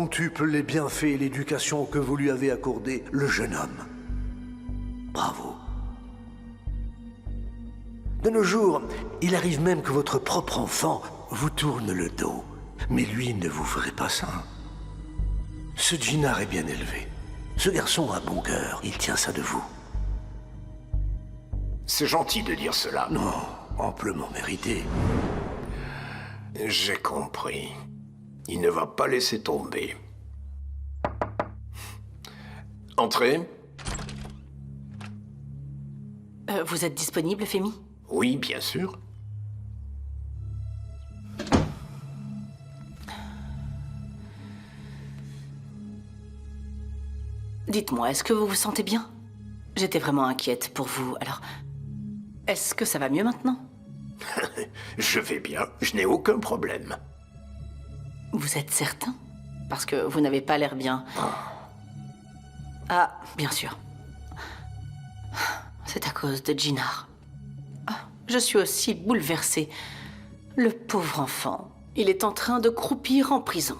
quintuple les bienfaits et l'éducation que vous lui avez accordés, le jeune homme. Bravo. De nos jours, il arrive même que votre propre enfant vous tourne le dos. Mais lui ne vous ferait pas ça. Ce Djinar est bien élevé. Ce garçon a bon cœur, il tient ça de vous. C'est gentil de dire cela. Non, amplement mérité. J'ai compris. Il ne va pas laisser tomber. Entrez. Vous êtes disponible, Femi? Oui, bien sûr. Dites-moi, est-ce que vous vous sentez bien? J'étais vraiment inquiète pour vous, alors... Est-ce que ça va mieux maintenant? Je vais bien, je n'ai aucun problème. Vous êtes certain? Parce que vous n'avez pas l'air bien. Ah, bien sûr. C'est à cause de Djinar. Je suis aussi bouleversée. Le pauvre enfant, il est en train de croupir en prison.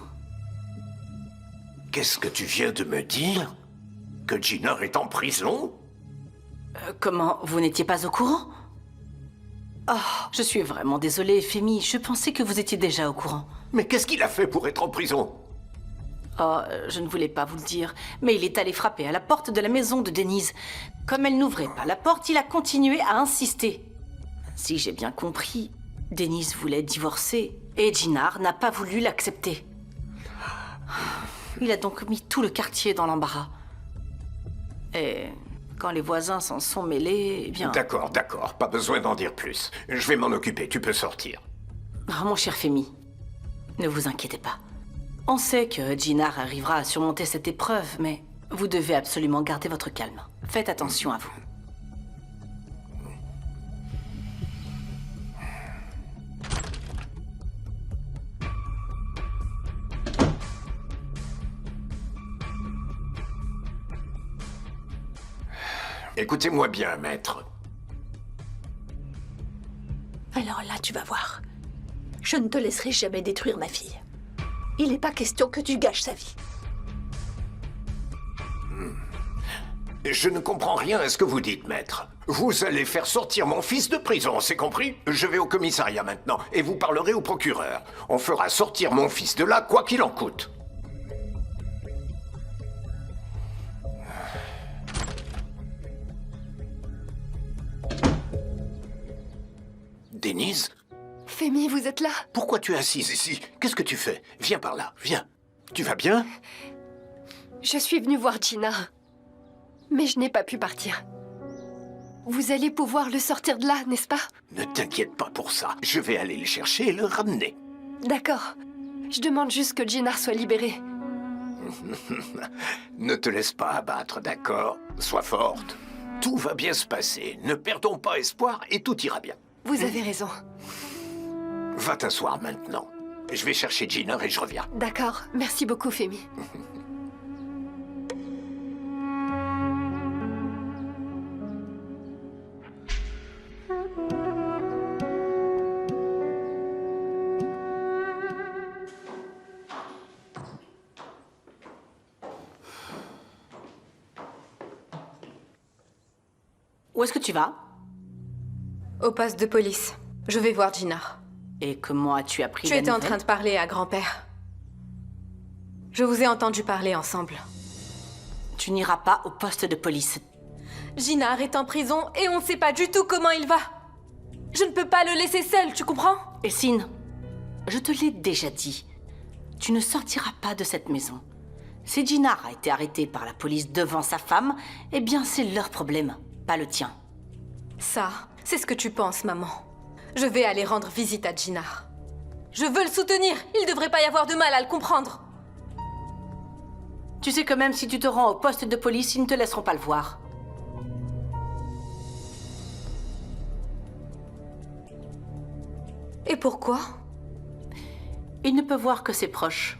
Qu'est-ce que tu viens de me dire? Que Djinar est en prison? Comment? Vous n'étiez pas au courant? Oh, je suis vraiment désolée, Femi. Je pensais que vous étiez déjà au courant. Mais qu'est-ce qu'il a fait pour être en prison? Oh, je ne voulais pas vous le dire, mais il est allé frapper à la porte de la maison de Denise. Comme elle n'ouvrait pas la porte, il a continué à insister. Si j'ai bien compris, Denise voulait divorcer et Djinar n'a pas voulu l'accepter. Il a donc mis tout le quartier dans l'embarras. Et quand les voisins s'en sont mêlés, eh bien... D'accord, d'accord, pas besoin d'en dire plus. Je vais m'en occuper, tu peux sortir. Oh, mon cher Femi, ne vous inquiétez pas. On sait que Djinar arrivera à surmonter cette épreuve, mais vous devez absolument garder votre calme. Faites attention à vous. Écoutez-moi bien, maître. Alors là, tu vas voir. Je ne te laisserai jamais détruire ma fille. Il n'est pas question que tu gâches sa vie. Je ne comprends rien à ce que vous dites, maître. Vous allez faire sortir mon fils de prison, c'est compris? Je vais au commissariat maintenant, et vous parlerez au procureur. On fera sortir mon fils de là, quoi qu'il en coûte. Denise? Femi, vous êtes là? Pourquoi tu es assise ici? Qu'est-ce que tu fais? Viens par là, viens. Tu vas bien? Je suis venue voir Djinar. Mais je n'ai pas pu partir. Vous allez pouvoir le sortir de là, n'est-ce pas? Ne t'inquiète pas pour ça. Je vais aller le chercher et le ramener. D'accord. Je demande juste que Djinar soit libéré. Ne te laisse pas abattre, d'accord? Sois forte. Tout va bien se passer. Ne perdons pas espoir et tout ira bien. Vous avez raison. Va t'asseoir maintenant. Je vais chercher Djinar et je reviens. D'accord. Merci beaucoup, Femi. Où est-ce que tu vas? Au poste de police. Je vais voir Djinar. Et comment as-tu appris Tu la étais en nouvelle? train de parler à grand-père. Je vous ai entendu parler ensemble. Tu n'iras pas au poste de police. Djinar est en prison et on ne sait pas du tout comment il va. Je ne peux pas le laisser seul, tu comprends? Essine, je te l'ai déjà dit. Tu ne sortiras pas de cette maison. Si Djinar a été arrêté par la police devant sa femme, eh bien c'est leur problème, pas le tien. Ça, c'est ce que tu penses, maman. Je vais aller rendre visite à Djinar. Je veux le soutenir. Il devrait pas y avoir de mal à le comprendre. Tu sais que même si tu te rends au poste de police, ils ne te laisseront pas le voir. Et pourquoi? Il ne peut voir que ses proches.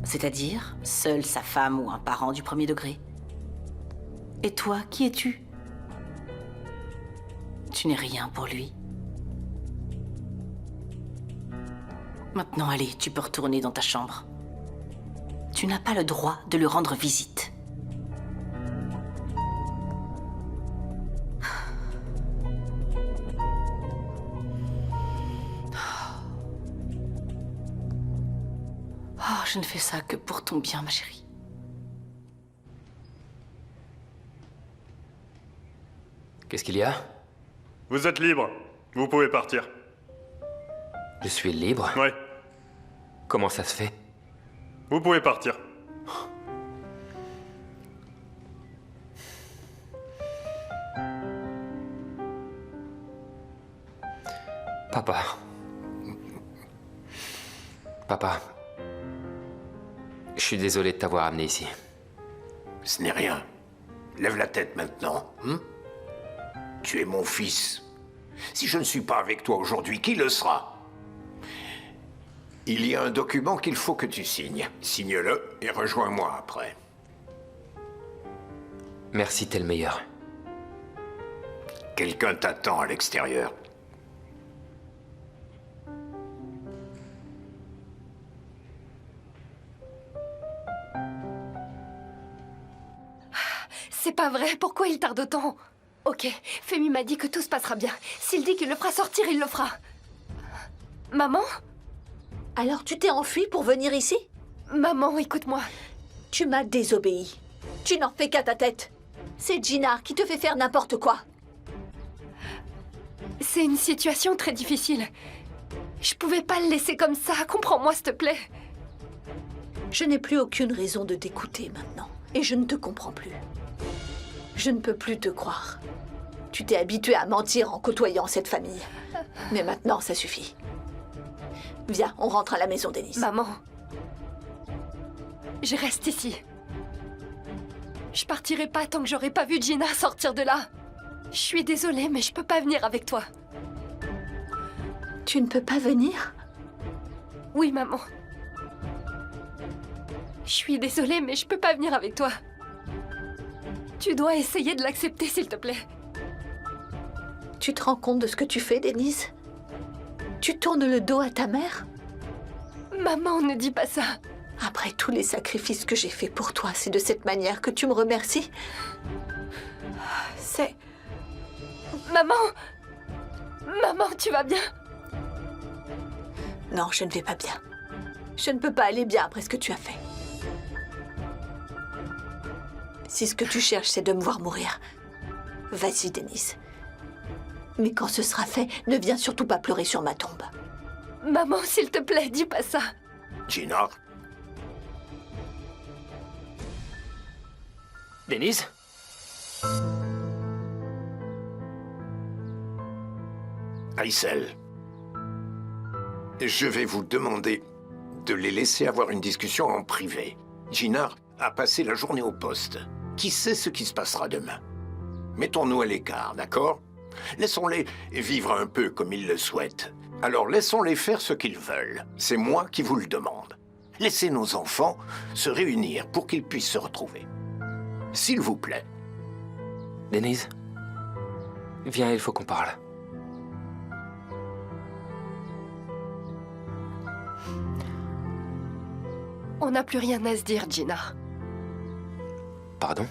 C'est-à-dire, seule sa femme ou un parent du premier degré. Et toi, qui es-tu? Tu n'es rien pour lui. Maintenant, allez, tu peux retourner dans ta chambre. Tu n'as pas le droit de lui rendre visite. Oh, je ne fais ça que pour ton bien, ma chérie. Qu'est-ce qu'il y a? Vous êtes libre. Vous pouvez partir. Je suis libre? Ouais, Comment ça se fait? vous pouvez partir. Papa. Papa. Je suis désolé de t'avoir amené ici. Ce n'est rien. Lève la tête maintenant. Tu es mon fils. Si je ne suis pas avec toi aujourd'hui, qui le sera? Il y a un document qu'il faut que tu signes. Signe-le et rejoins-moi après. Merci, t'es le meilleur. Quelqu'un t'attend à l'extérieur. C'est pas vrai, pourquoi il tarde autant? Ok, Femi m'a dit que tout se passera bien. S'il dit qu'il le fera sortir, il le fera. Maman? Alors tu t'es enfui pour venir ici? Maman, écoute-moi. Tu m'as désobéi. Tu n'en fais qu'à ta tête. C'est Jinar qui te fait faire n'importe quoi. C'est une situation très difficile. Je pouvais pas le laisser comme ça, comprends-moi s'il te plaît. Je n'ai plus aucune raison de t'écouter maintenant. Et je ne te comprends plus. Je ne peux plus te croire. Tu t'es habitué à mentir en côtoyant cette famille. Mais maintenant, ça suffit. Viens, on rentre à la maison, Denise. Maman, je reste ici. Je partirai pas tant que j'aurai pas vu Gina sortir de là. Je suis désolée, mais je peux pas venir avec toi. Tu ne peux pas venir? Oui, maman. Je suis désolée, mais je peux pas venir avec toi. Tu dois essayer de l'accepter, s'il te plaît. Tu te rends compte de ce que tu fais, Denise? Tu tournes le dos à ta mère? Maman, ne dis pas ça. Après tous les sacrifices que j'ai faits pour toi, c'est de cette manière que tu me remercies? C'est... Maman! Maman, tu vas bien? Non, je ne vais pas bien. Je ne peux pas aller bien après ce que tu as fait. Si ce que tu cherches, c'est de me voir mourir, vas-y, Denise. Mais quand ce sera fait, ne viens surtout pas pleurer sur ma tombe. Maman, s'il te plaît, dis pas ça. Gina, Denise? Aïssel, je vais vous demander de les laisser avoir une discussion en privé. Gina a passé la journée au poste. Qui sait ce qui se passera demain? Mettons-nous à l'écart, d'accord? Laissons-les vivre un peu comme ils le souhaitent. Alors laissons-les faire ce qu'ils veulent. C'est moi qui vous le demande. Laissez nos enfants se réunir pour qu'ils puissent se retrouver. S'il vous plaît. Denise? Viens, il faut qu'on parle. On n'a plus rien à se dire, Gina. Pardon?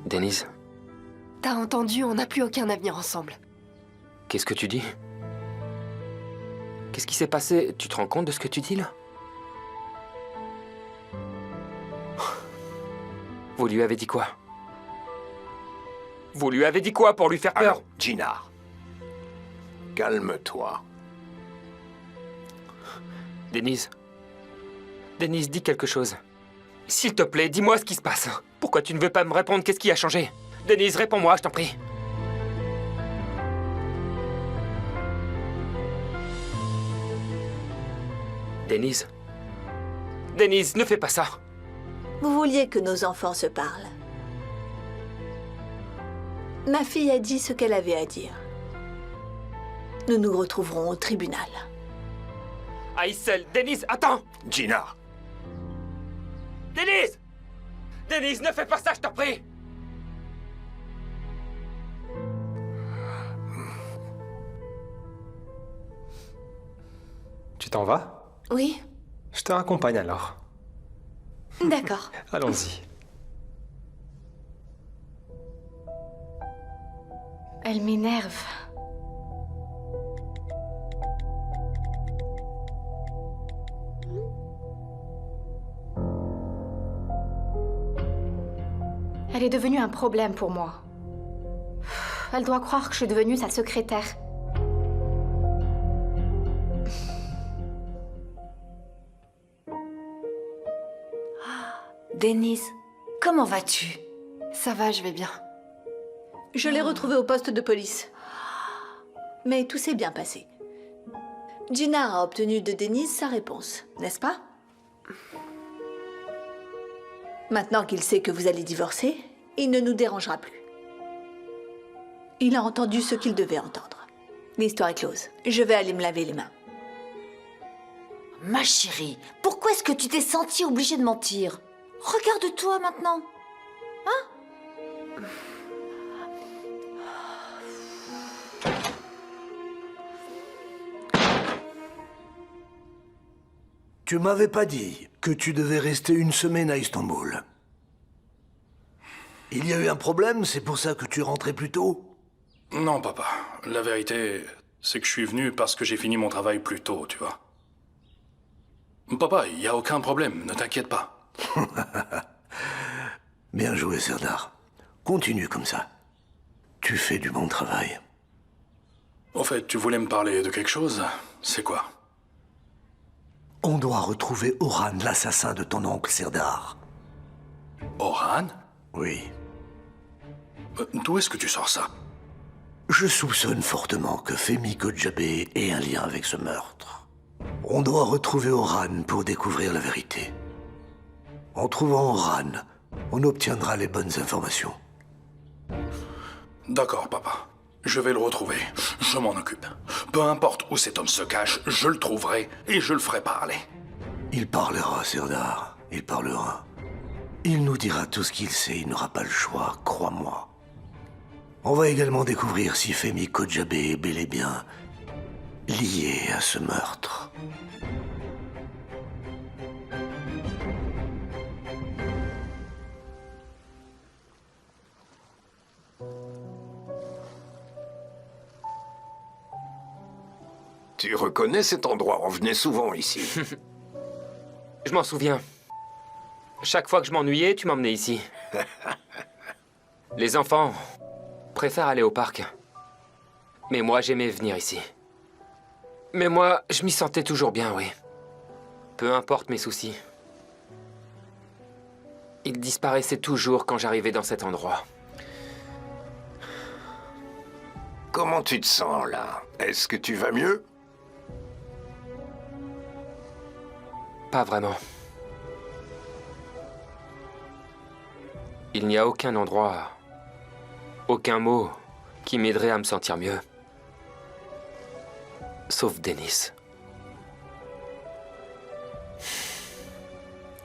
Denise? T'as entendu, on n'a plus aucun avenir ensemble. Qu'est-ce que tu dis? Qu'est-ce qui s'est passé? Tu te rends compte de ce que tu dis, là? Vous lui avez dit quoi? Vous lui avez dit quoi pour lui faire peur? Alors, Gina, calme-toi. Denise? Denise, dis quelque chose. S'il te plaît, dis-moi ce qui se passe. Pourquoi tu ne veux pas me répondre? Qu'est-ce qui a changé? Denise, réponds-moi, je t'en prie. Denise? Denise, ne fais pas ça. Vous vouliez que nos enfants se parlent. Ma fille a dit ce qu'elle avait à dire. Nous nous retrouverons au tribunal. Aïssel, Denise, attends! Gina, Denise! Denise, ne fais pas ça, je t'en prie! Tu t'en vas? Oui, Je te te raccompagne alors. D'accord. Allons-y. Elle m'énerve. Elle est devenue un problème pour moi. Elle doit croire que je suis devenue sa secrétaire. Denise, comment vas-tu? Ça va, je vais bien. Je l'ai retrouvé au poste de police. Mais tout s'est bien passé. Gina a obtenu de Denise sa réponse, n'est-ce pas? Maintenant qu'il sait que vous allez divorcer, il ne nous dérangera plus. Il a entendu ce qu'il devait entendre. L'histoire est close. Je vais aller me laver les mains. Ma chérie, pourquoi est-ce que tu t'es sentie obligée de mentir? Regarde-toi maintenant. Tu m'avais pas dit que tu devais rester une semaine à Istanbul. Il y a eu un problème, c'est pour ça que tu es rentré plus tôt? Non, papa. La vérité, c'est que je suis venu parce que j'ai fini mon travail plus tôt, tu vois. Papa, il n'y a aucun problème, ne t'inquiète pas. Bien joué, Serdar. Continue comme ça. Tu fais du bon travail. Au fait, tu voulais me parler de quelque chose? C'est quoi? On doit retrouver Orhan, l'assassin de ton oncle Serdar. Orhan? Oui. D'où est-ce que tu sors ça? Je soupçonne fortement que Fehmi Kodjabé ait un lien avec ce meurtre. On doit retrouver Orhan pour découvrir la vérité. En trouvant Orhan, on obtiendra les bonnes informations. D'accord, papa. Je vais le retrouver. Je m'en occupe. Peu importe où cet homme se cache, je le trouverai et je le ferai parler. Il parlera, Serdar. Il parlera. Il nous dira tout ce qu'il sait. Il n'aura pas le choix, crois-moi. On va également découvrir si Fehmi Kodjabé est bel et bien lié à ce meurtre. Tu reconnais cet endroit? On venait souvent ici. Je m'en souviens. Chaque fois que je m'ennuyais, tu m'emmenais ici. Les enfants préfèrent aller au parc. Mais moi, j'aimais venir ici. Mais moi, je m'y sentais toujours bien, oui. Peu importe mes soucis. Ils disparaissaient toujours quand j'arrivais dans cet endroit. Comment tu te sens, là? Est-ce que tu vas mieux? Pas vraiment. Il n'y a aucun endroit, aucun mot qui m'aiderait à me sentir mieux. Sauf Denise.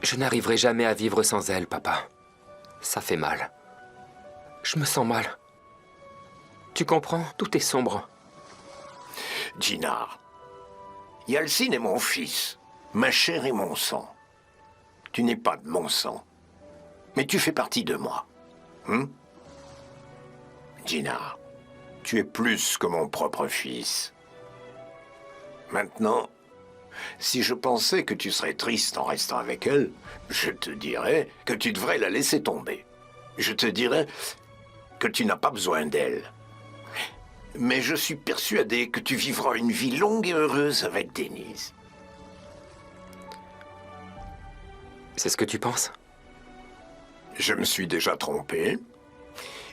Je n'arriverai jamais à vivre sans elle, papa. Ça fait mal. Je me sens mal. Tu comprends? Tout est sombre. Gina, Yalcin est mon fils, ma chair et mon sang. Tu n'es pas de mon sang, mais tu fais partie de moi. Gina, tu es plus que mon propre fils. Maintenant, si je pensais que tu serais triste en restant avec elle, je te dirais que tu devrais la laisser tomber. Je te dirais que tu n'as pas besoin d'elle. Mais je suis persuadé que tu vivras une vie longue et heureuse avec Denise. C'est ce que tu penses? Je me suis déjà trompé.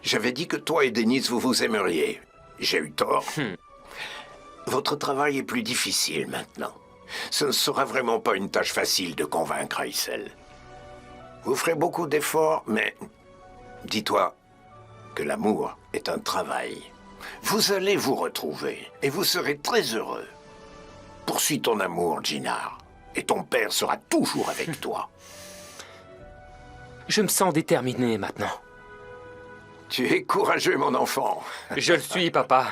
J'avais dit que toi et Denise, vous vous aimeriez. J'ai eu tort. Votre travail est plus difficile maintenant. Ce ne sera vraiment pas une tâche facile de convaincre Aysel. Vous ferez beaucoup d'efforts, mais dis-toi que l'amour est un travail. Vous allez vous retrouver et vous serez très heureux. Poursuis ton amour, Gina, et ton père sera toujours avec toi. Je me sens déterminé maintenant. Tu es courageux, mon enfant. Je le suis, papa.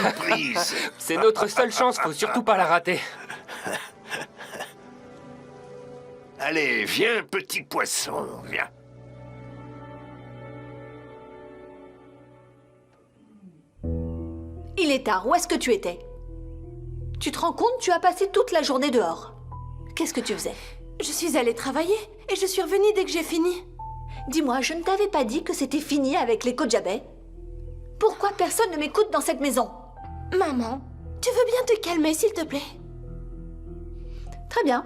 surprise. C'est notre seule chance, faut surtout pas la rater. Allez, viens, petit poisson, viens. Il est tard, où est-ce que tu étais? Tu te rends compte, tu as passé toute la journée dehors. Qu'est-ce que tu faisais? Je suis allée travailler et je suis revenue dès que j'ai fini. Dis-moi, je ne t'avais pas dit que c'était fini avec les Kojabé? Pourquoi personne ne m'écoute dans cette maison? Maman, tu veux bien te calmer, s'il te plaît? Très bien.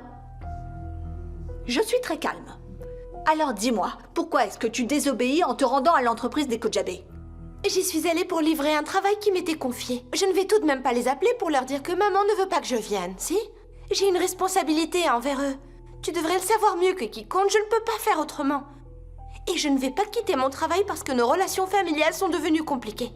Je suis très calme. Alors dis-moi, pourquoi est-ce que tu désobéis en te rendant à l'entreprise des Kojabé? J'y suis allée pour livrer un travail qui m'était confié. Je ne vais tout de même pas les appeler pour leur dire que maman ne veut pas que je vienne, si? J'ai une responsabilité envers eux. Tu devrais le savoir mieux que quiconque, je ne peux pas faire autrement. Et je ne vais pas quitter mon travail parce que nos relations familiales sont devenues compliquées.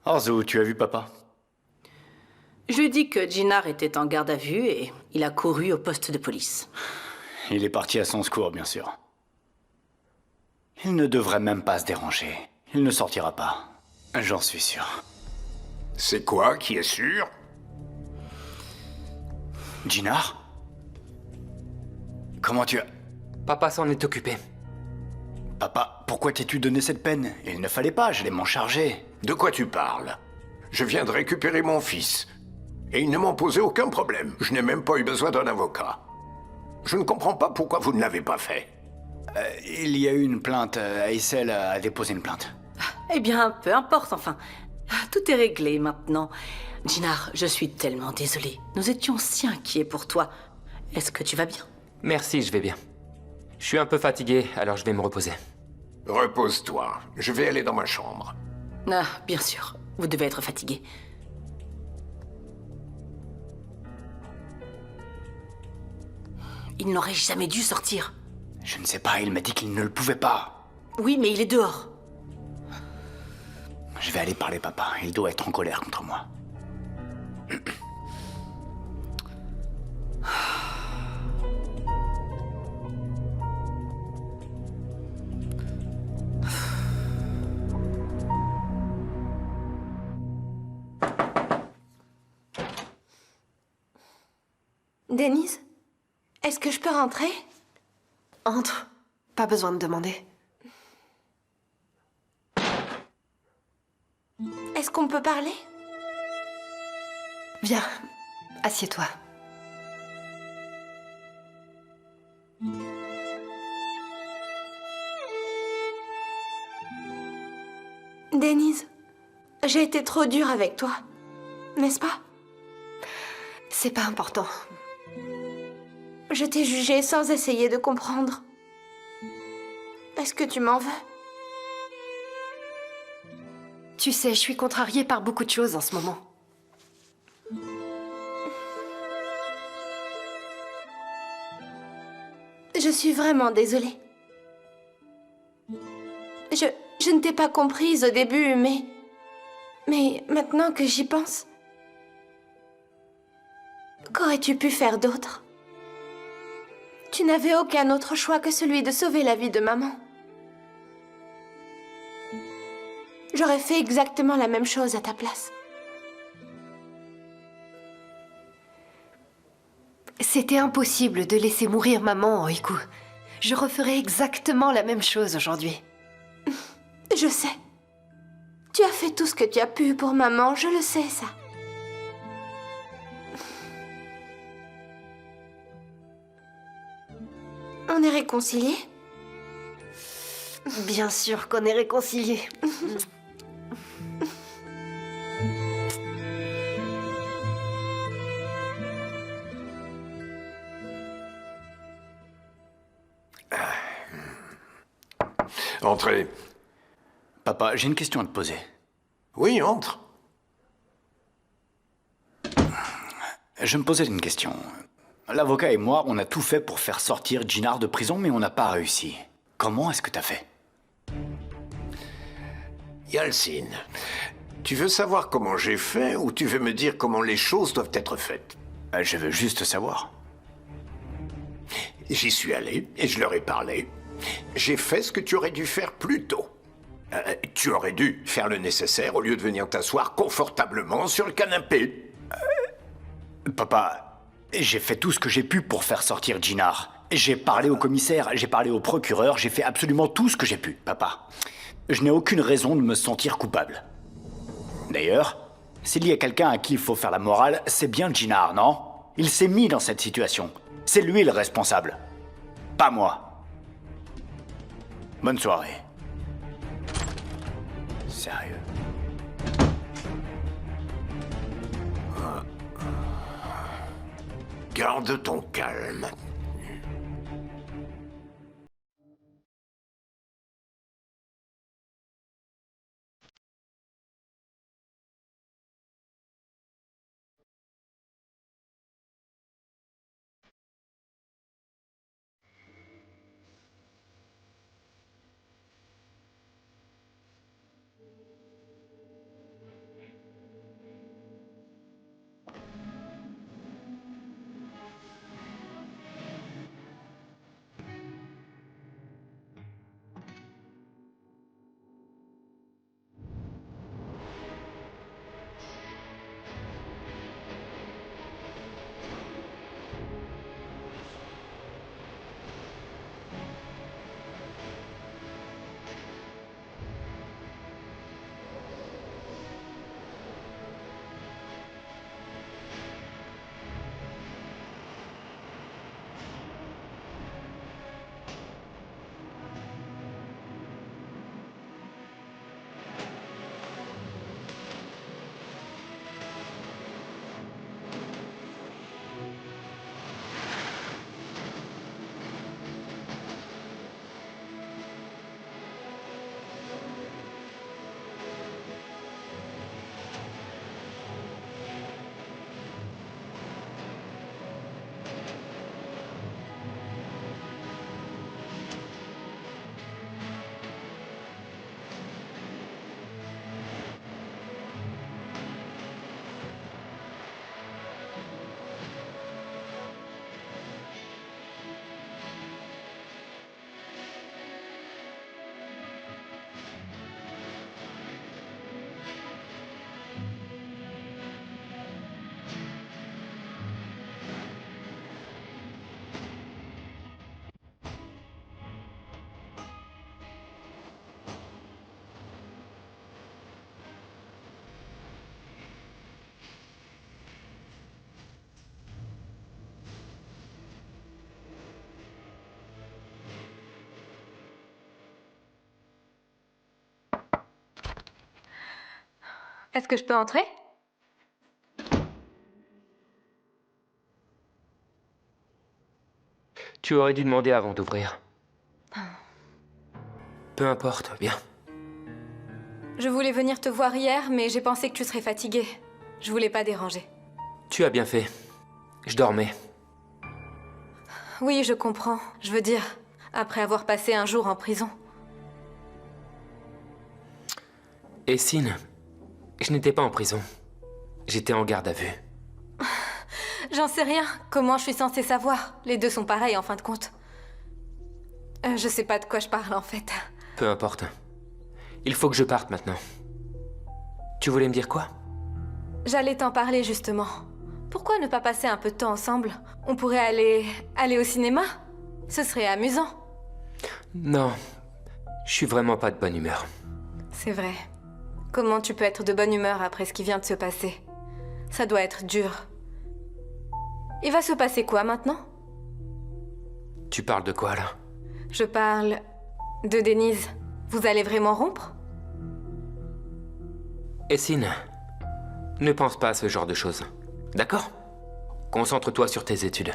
Arzu, tu as vu papa? Je lui ai dit que Jinar était en garde à vue et il a couru au poste de police. Il est parti à son secours, bien sûr. Il ne devrait même pas se déranger. Il ne sortira pas. J'en suis sûr. C'est quoi qui est sûr? Jinar? Comment tu as... Papa s'en est occupé. Papa, pourquoi t'es-tu donné cette peine? Il ne fallait pas, j'allais m'en charger. De quoi tu parles? Je viens de récupérer mon fils. Et ils ne m'ont posé aucun problème. Je n'ai même pas eu besoin d'un avocat. Je ne comprends pas pourquoi vous ne l'avez pas fait. Il y a eu une plainte. Aïssel a déposé une plainte. Eh bien, peu importe, enfin. Tout est réglé maintenant. Jinar, je suis tellement désolée. Nous étions si inquiets pour toi. Est-ce que tu vas bien? Merci, je vais bien. Je suis un peu fatigué, alors je vais me reposer. Repose-toi. Je vais aller dans ma chambre. Ah, bien sûr. Vous devez être fatigué. Il n'aurait jamais dû sortir. Je ne sais pas, il m'a dit qu'il ne le pouvait pas. Oui, mais il est dehors. Je vais aller parler papa, il doit être en colère contre moi. Denise, est-ce que je peux rentrer? Entre. Pas besoin de demander. Est-ce qu'on peut parler? Viens, assieds-toi. Denise, j'ai été trop dure avec toi, n'est-ce pas? C'est pas important. Je t'ai jugée sans essayer de comprendre. Est-ce que tu m'en veux? Tu sais, je suis contrariée par beaucoup de choses en ce moment. Je suis vraiment désolée. Je ne t'ai pas comprise au début, mais maintenant que j'y pense, qu'aurais-tu pu faire d'autre? Tu n'avais aucun autre choix que celui de sauver la vie de maman. J'aurais fait exactement la même chose à ta place. C'était impossible de laisser mourir maman, Oiku. Je referais exactement la même chose aujourd'hui. Je sais. Tu as fait tout ce que tu as pu pour maman, je le sais, ça. On est réconciliés? Bien sûr qu'on est réconciliés. Entrez. Papa, j'ai une question à te poser. Oui, entre. Je me posais une question. L'avocat et moi, on a tout fait pour faire sortir Jinar de prison, mais on n'a pas réussi. Comment est-ce que t'as fait? Yalcin, Tu veux savoir comment j'ai fait ou tu veux me dire comment les choses doivent être faites? Je veux juste savoir. J'y suis allé et je leur ai parlé. J'ai fait ce que tu aurais dû faire plus tôt. Tu aurais dû faire le nécessaire au lieu de venir t'asseoir confortablement sur le canapé. Papa, j'ai fait tout ce que j'ai pu pour faire sortir Jinar. J'ai parlé au commissaire, j'ai parlé au procureur, j'ai fait absolument tout ce que j'ai pu, papa. Je n'ai aucune raison de me sentir coupable. D'ailleurs, s'il y a quelqu'un à qui il faut faire la morale, c'est bien Jinar, non? Il s'est mis dans cette situation. C'est lui le responsable. Pas moi. Bonne soirée. Sérieux. Garde ton calme. Est-ce que je peux entrer? Tu aurais dû demander avant d'ouvrir. Peu importe, viens. Je voulais venir te voir hier, mais j'ai pensé que tu serais fatigué. Je voulais pas déranger. Tu as bien fait. Je dormais. Oui, je comprends. Je veux dire, après avoir passé un jour en prison. Essine, je n'étais pas en prison. J'étais en garde à vue. J'en sais rien. Comment je suis censée savoir? Les deux sont pareils en fin de compte. Je sais pas de quoi je parle en fait. Peu importe. Il faut que je parte maintenant. Tu voulais me dire quoi? J'allais t'en parler justement. Pourquoi ne pas passer un peu de temps ensemble? On pourrait aller au cinéma? Ce serait amusant. Non, je suis vraiment pas de bonne humeur. C'est vrai. Comment tu peux être de bonne humeur après ce qui vient de se passer? Ça doit être dur. Il va se passer quoi maintenant? Tu parles de quoi là? Je parle de Denise. Vous allez vraiment rompre? Essine, ne pense pas à ce genre de choses. D'accord? Concentre-toi sur tes études.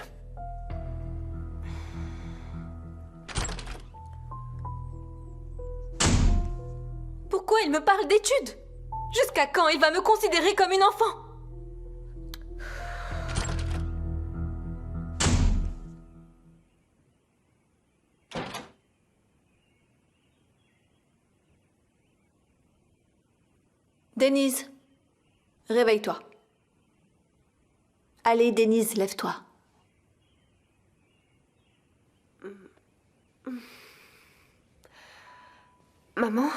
Pourquoi il me parle d'études? Jusqu'à quand il va me considérer comme une enfant? Denise, réveille-toi. Allez, Denise, lève-toi. Maman?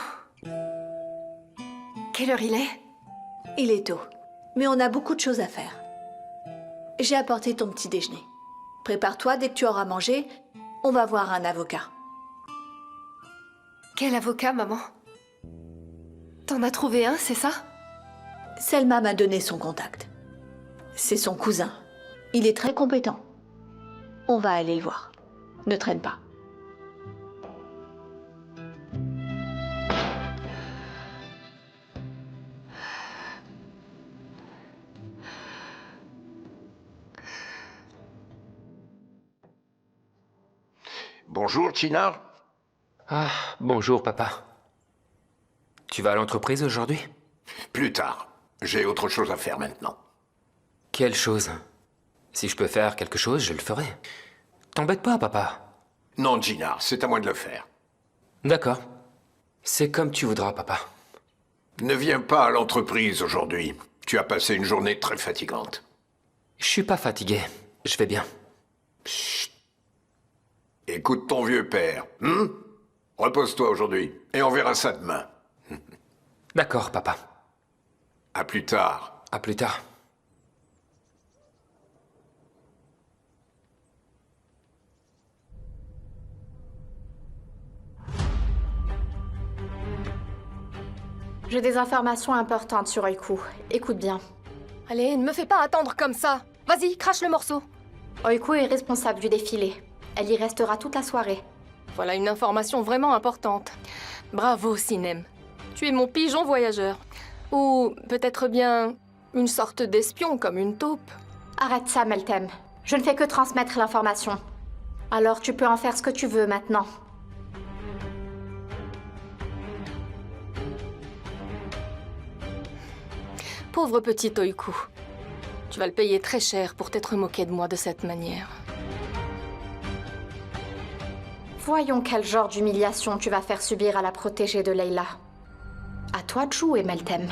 Quelle heure il est? Il est tôt, mais on a beaucoup de choses à faire. J'ai apporté ton petit déjeuner. Prépare-toi, dès que tu auras mangé, on va voir un avocat. Quel avocat, maman? T'en as trouvé un, c'est ça? Selma m'a donné son contact. C'est son cousin. Il est très compétent. On va aller le voir. Ne traîne pas. Bonjour, Chinar. Ah, bonjour, papa. Tu vas à l'entreprise aujourd'hui? Plus tard. J'ai autre chose à faire maintenant. Quelle chose? Si je peux faire quelque chose, je le ferai. T'embête pas, papa. Non, Chinar, c'est à moi de le faire. D'accord. C'est comme tu voudras, papa. Ne viens pas à l'entreprise aujourd'hui. Tu as passé une journée très fatigante. Je suis pas fatigué. Je vais bien. Écoute ton vieux père. Repose-toi aujourd'hui, et on verra ça demain. D'accord, papa. À plus tard. À plus tard. J'ai des informations importantes sur Oiku. Écoute bien. Allez, ne me fais pas attendre comme ça. Vas-y, crache le morceau. Oiku est responsable du défilé. Elle y restera toute la soirée. Voilà une information vraiment importante. Bravo, Sinem. Tu es mon pigeon voyageur. Ou peut-être bien une sorte d'espion comme une taupe. Arrête ça, Meltem. Je ne fais que transmettre l'information. Alors tu peux en faire ce que tu veux maintenant. Pauvre petit Oiku. Tu vas le payer très cher pour t'être moqué de moi de cette manière. Voyons quel genre d'humiliation tu vas faire subir à la protégée de Leila. À toi de jouer, Meltem.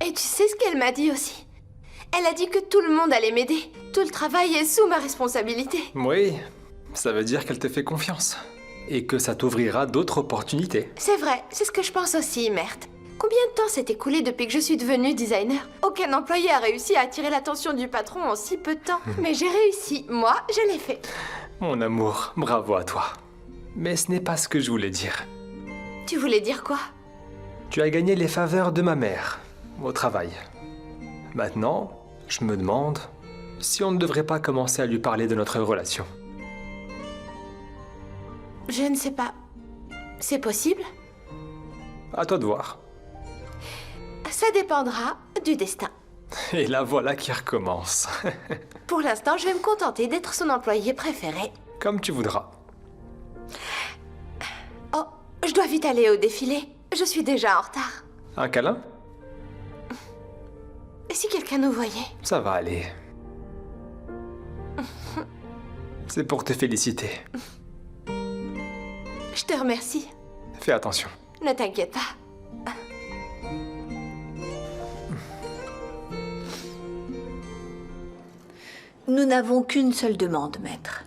Et tu sais ce qu'elle m'a dit aussi? Elle a dit que tout le monde allait m'aider. Tout le travail est sous ma responsabilité. Oui, ça veut dire qu'elle te fait confiance. Et que ça t'ouvrira d'autres opportunités. C'est vrai, c'est ce que je pense aussi, Mert. Combien de temps s'est écoulé depuis que je suis devenue designer? Aucun employé a réussi à attirer l'attention du patron en si peu de temps. Mais j'ai réussi. Moi, je l'ai fait. Mon amour, bravo à toi. Mais ce n'est pas ce que je voulais dire. Tu voulais dire quoi? Tu as gagné les faveurs de ma mère, au travail. Maintenant, je me demande si on ne devrait pas commencer à lui parler de notre relation. Je ne sais pas. C'est possible? À toi de voir. Ça dépendra du destin. Et la voilà qui recommence. Pour l'instant, je vais me contenter d'être son employé préféré. Comme tu voudras. Oh, je dois vite aller au défilé. Je suis déjà en retard. Un câlin? Et si quelqu'un nous voyait? Ça va aller. C'est pour te féliciter. Je te remercie. Fais attention. Ne t'inquiète pas. Nous n'avons qu'une seule demande, maître.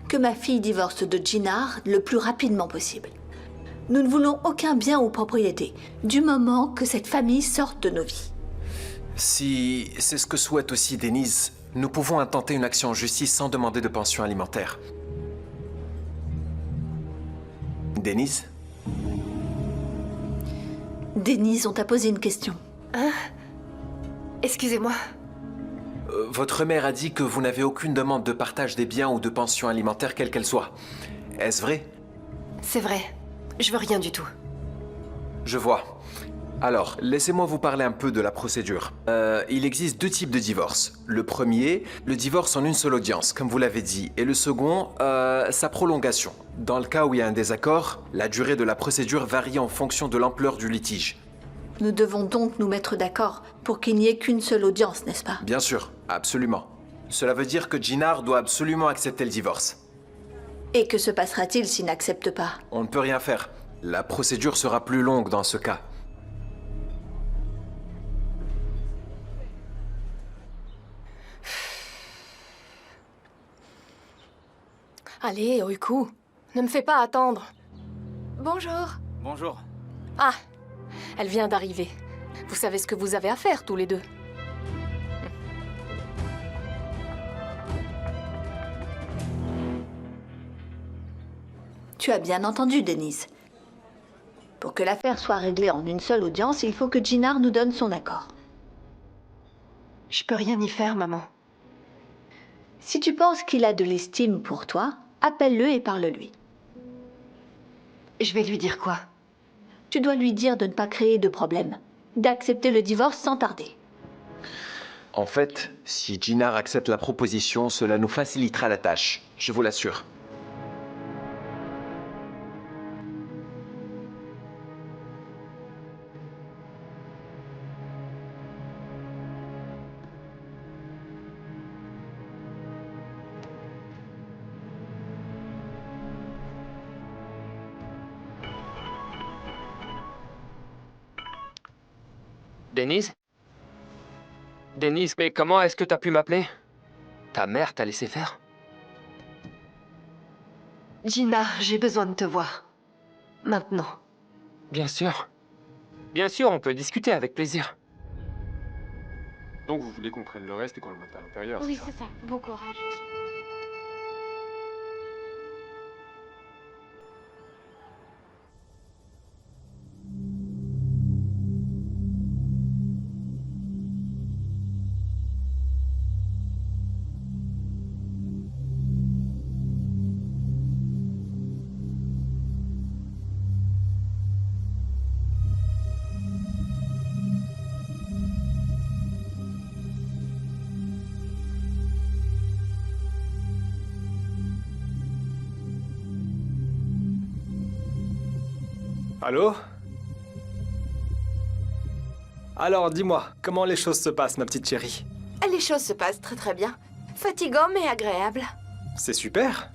Que ma fille divorce de Jinar le plus rapidement possible. Nous ne voulons aucun bien ou propriété, du moment que cette famille sorte de nos vies. Si c'est ce que souhaite aussi Denise, nous pouvons intenter une action en justice sans demander de pension alimentaire. Denise? Denise, on t'a posé une question. Hein? Excusez-moi. Votre mère a dit que vous n'avez aucune demande de partage des biens ou de pension alimentaire, quelle qu'elle soit. Est-ce vrai? C'est vrai. Je veux rien du tout. Je vois. Alors, laissez-moi vous parler un peu de la procédure. Il existe deux types de divorce. Le premier, le divorce en une seule audience, comme vous l'avez dit. Et le second, sa prolongation. Dans le cas où il y a un désaccord, la durée de la procédure varie en fonction de l'ampleur du litige. Nous devons donc nous mettre d'accord pour qu'il n'y ait qu'une seule audience, n'est-ce pas? Bien sûr, absolument. Cela veut dire que Jinar doit absolument accepter le divorce. Et que se passera-t-il s'il n'accepte pas? On ne peut rien faire. La procédure sera plus longue dans ce cas. Allez, Oiku, ne me fais pas attendre. Bonjour. Bonjour. Ah, elle vient d'arriver. Vous savez ce que vous avez à faire tous les deux. Tu as bien entendu, Denise. Pour que l'affaire soit réglée en une seule audience, il faut que Jinar nous donne son accord. Je peux rien y faire, maman. Si tu penses qu'il a de l'estime pour toi, appelle-le et parle-lui. Je vais lui dire quoi? Tu dois lui dire de ne pas créer de problème, d'accepter le divorce sans tarder. En fait, si Jinar accepte la proposition, cela nous facilitera la tâche, je vous l'assure. Denise? Denise, mais comment est-ce que t'as pu m'appeler? Ta mère t'a laissé faire? Jinar, j'ai besoin de te voir. Maintenant. Bien sûr. Bien sûr, on peut discuter avec plaisir. Donc vous voulez qu'on prenne le reste et qu'on le mette à l'intérieur? Oui, c'est ça. Bon courage. Allô? Alors, dis-moi, comment les choses se passent, ma petite chérie? Les choses se passent très très bien. Fatigant mais agréable. C'est super.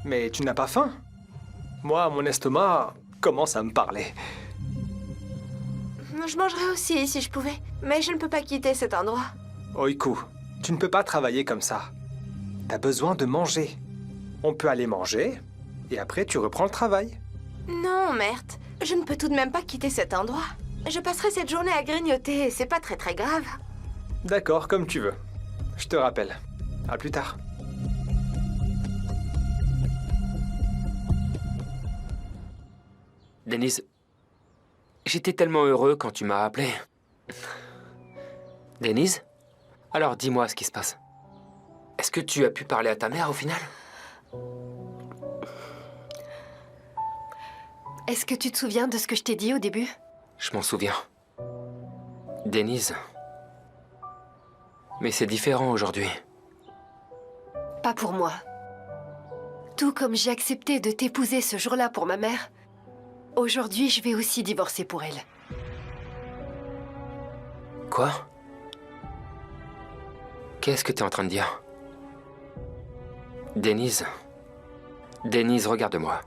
Mais tu n'as pas faim? Moi, mon estomac commence à me parler. Je mangerais aussi si je pouvais. Mais je ne peux pas quitter cet endroit. Oiku, tu ne peux pas travailler comme ça. T'as besoin de manger. On peut aller manger, et après tu reprends le travail. Non, merde. Je ne peux tout de même pas quitter cet endroit. Je passerai cette journée à grignoter et c'est pas très très grave. D'accord, comme tu veux. Je te rappelle. À plus tard. Denise, j'étais tellement heureux quand tu m'as appelé. Denise? Alors dis-moi ce qui se passe. Est-ce que tu as pu parler à ta mère au final? Est-ce que tu te souviens de ce que je t'ai dit au début? Je m'en souviens. Denise. Mais c'est différent aujourd'hui. Pas pour moi. Tout comme j'ai accepté de t'épouser ce jour-là pour ma mère, aujourd'hui je vais aussi divorcer pour elle. Quoi? Qu'est-ce que t'es en train de dire? Denise. Denise, regarde-moi.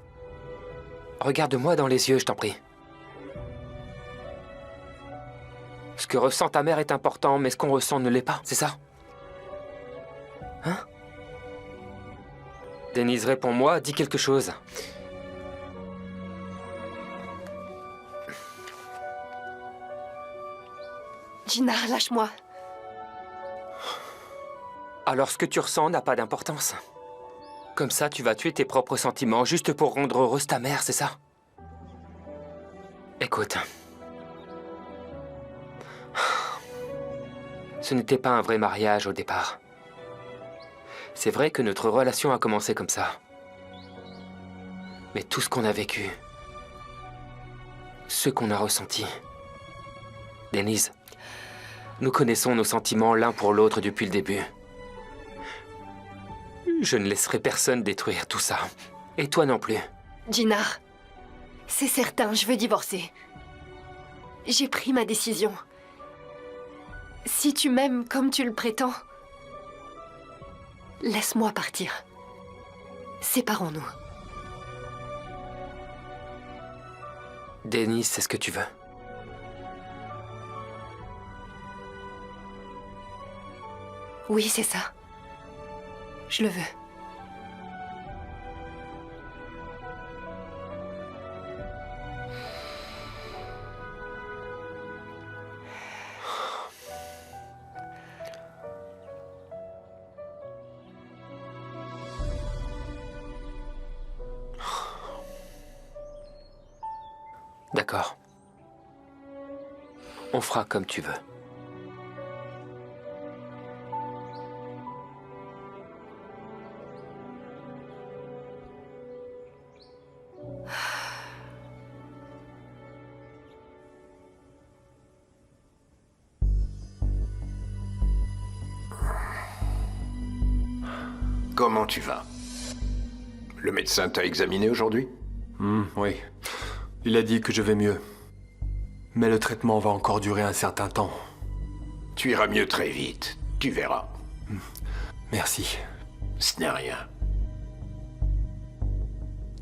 Regarde-moi dans les yeux, je t'en prie. Ce que ressent ta mère est important, mais ce qu'on ressent ne l'est pas, c'est ça? Hein? Denise, réponds-moi, dis quelque chose. Jinar, lâche-moi. Alors ce que tu ressens n'a pas d'importance. Comme ça, tu vas tuer tes propres sentiments juste pour rendre heureuse ta mère, c'est ça? Écoute. Ce n'était pas un vrai mariage au départ. C'est vrai que notre relation a commencé comme ça. Mais tout ce qu'on a vécu, ce qu'on a ressenti... Denise, nous connaissons nos sentiments l'un pour l'autre depuis le début. Je ne laisserai personne détruire tout ça. Et toi non plus. Jinar, c'est certain, je veux divorcer. J'ai pris ma décision. Si tu m'aimes comme tu le prétends, laisse-moi partir. Séparons-nous. Denise, c'est ce que tu veux. Oui, c'est ça. Je le veux. D'accord. On fera comme tu veux. Comment tu vas? Le médecin t'a examiné aujourd'hui? Oui. Il a dit que je vais mieux. Mais le traitement va encore durer un certain temps. Tu iras mieux très vite. Tu verras. Merci. Ce n'est rien.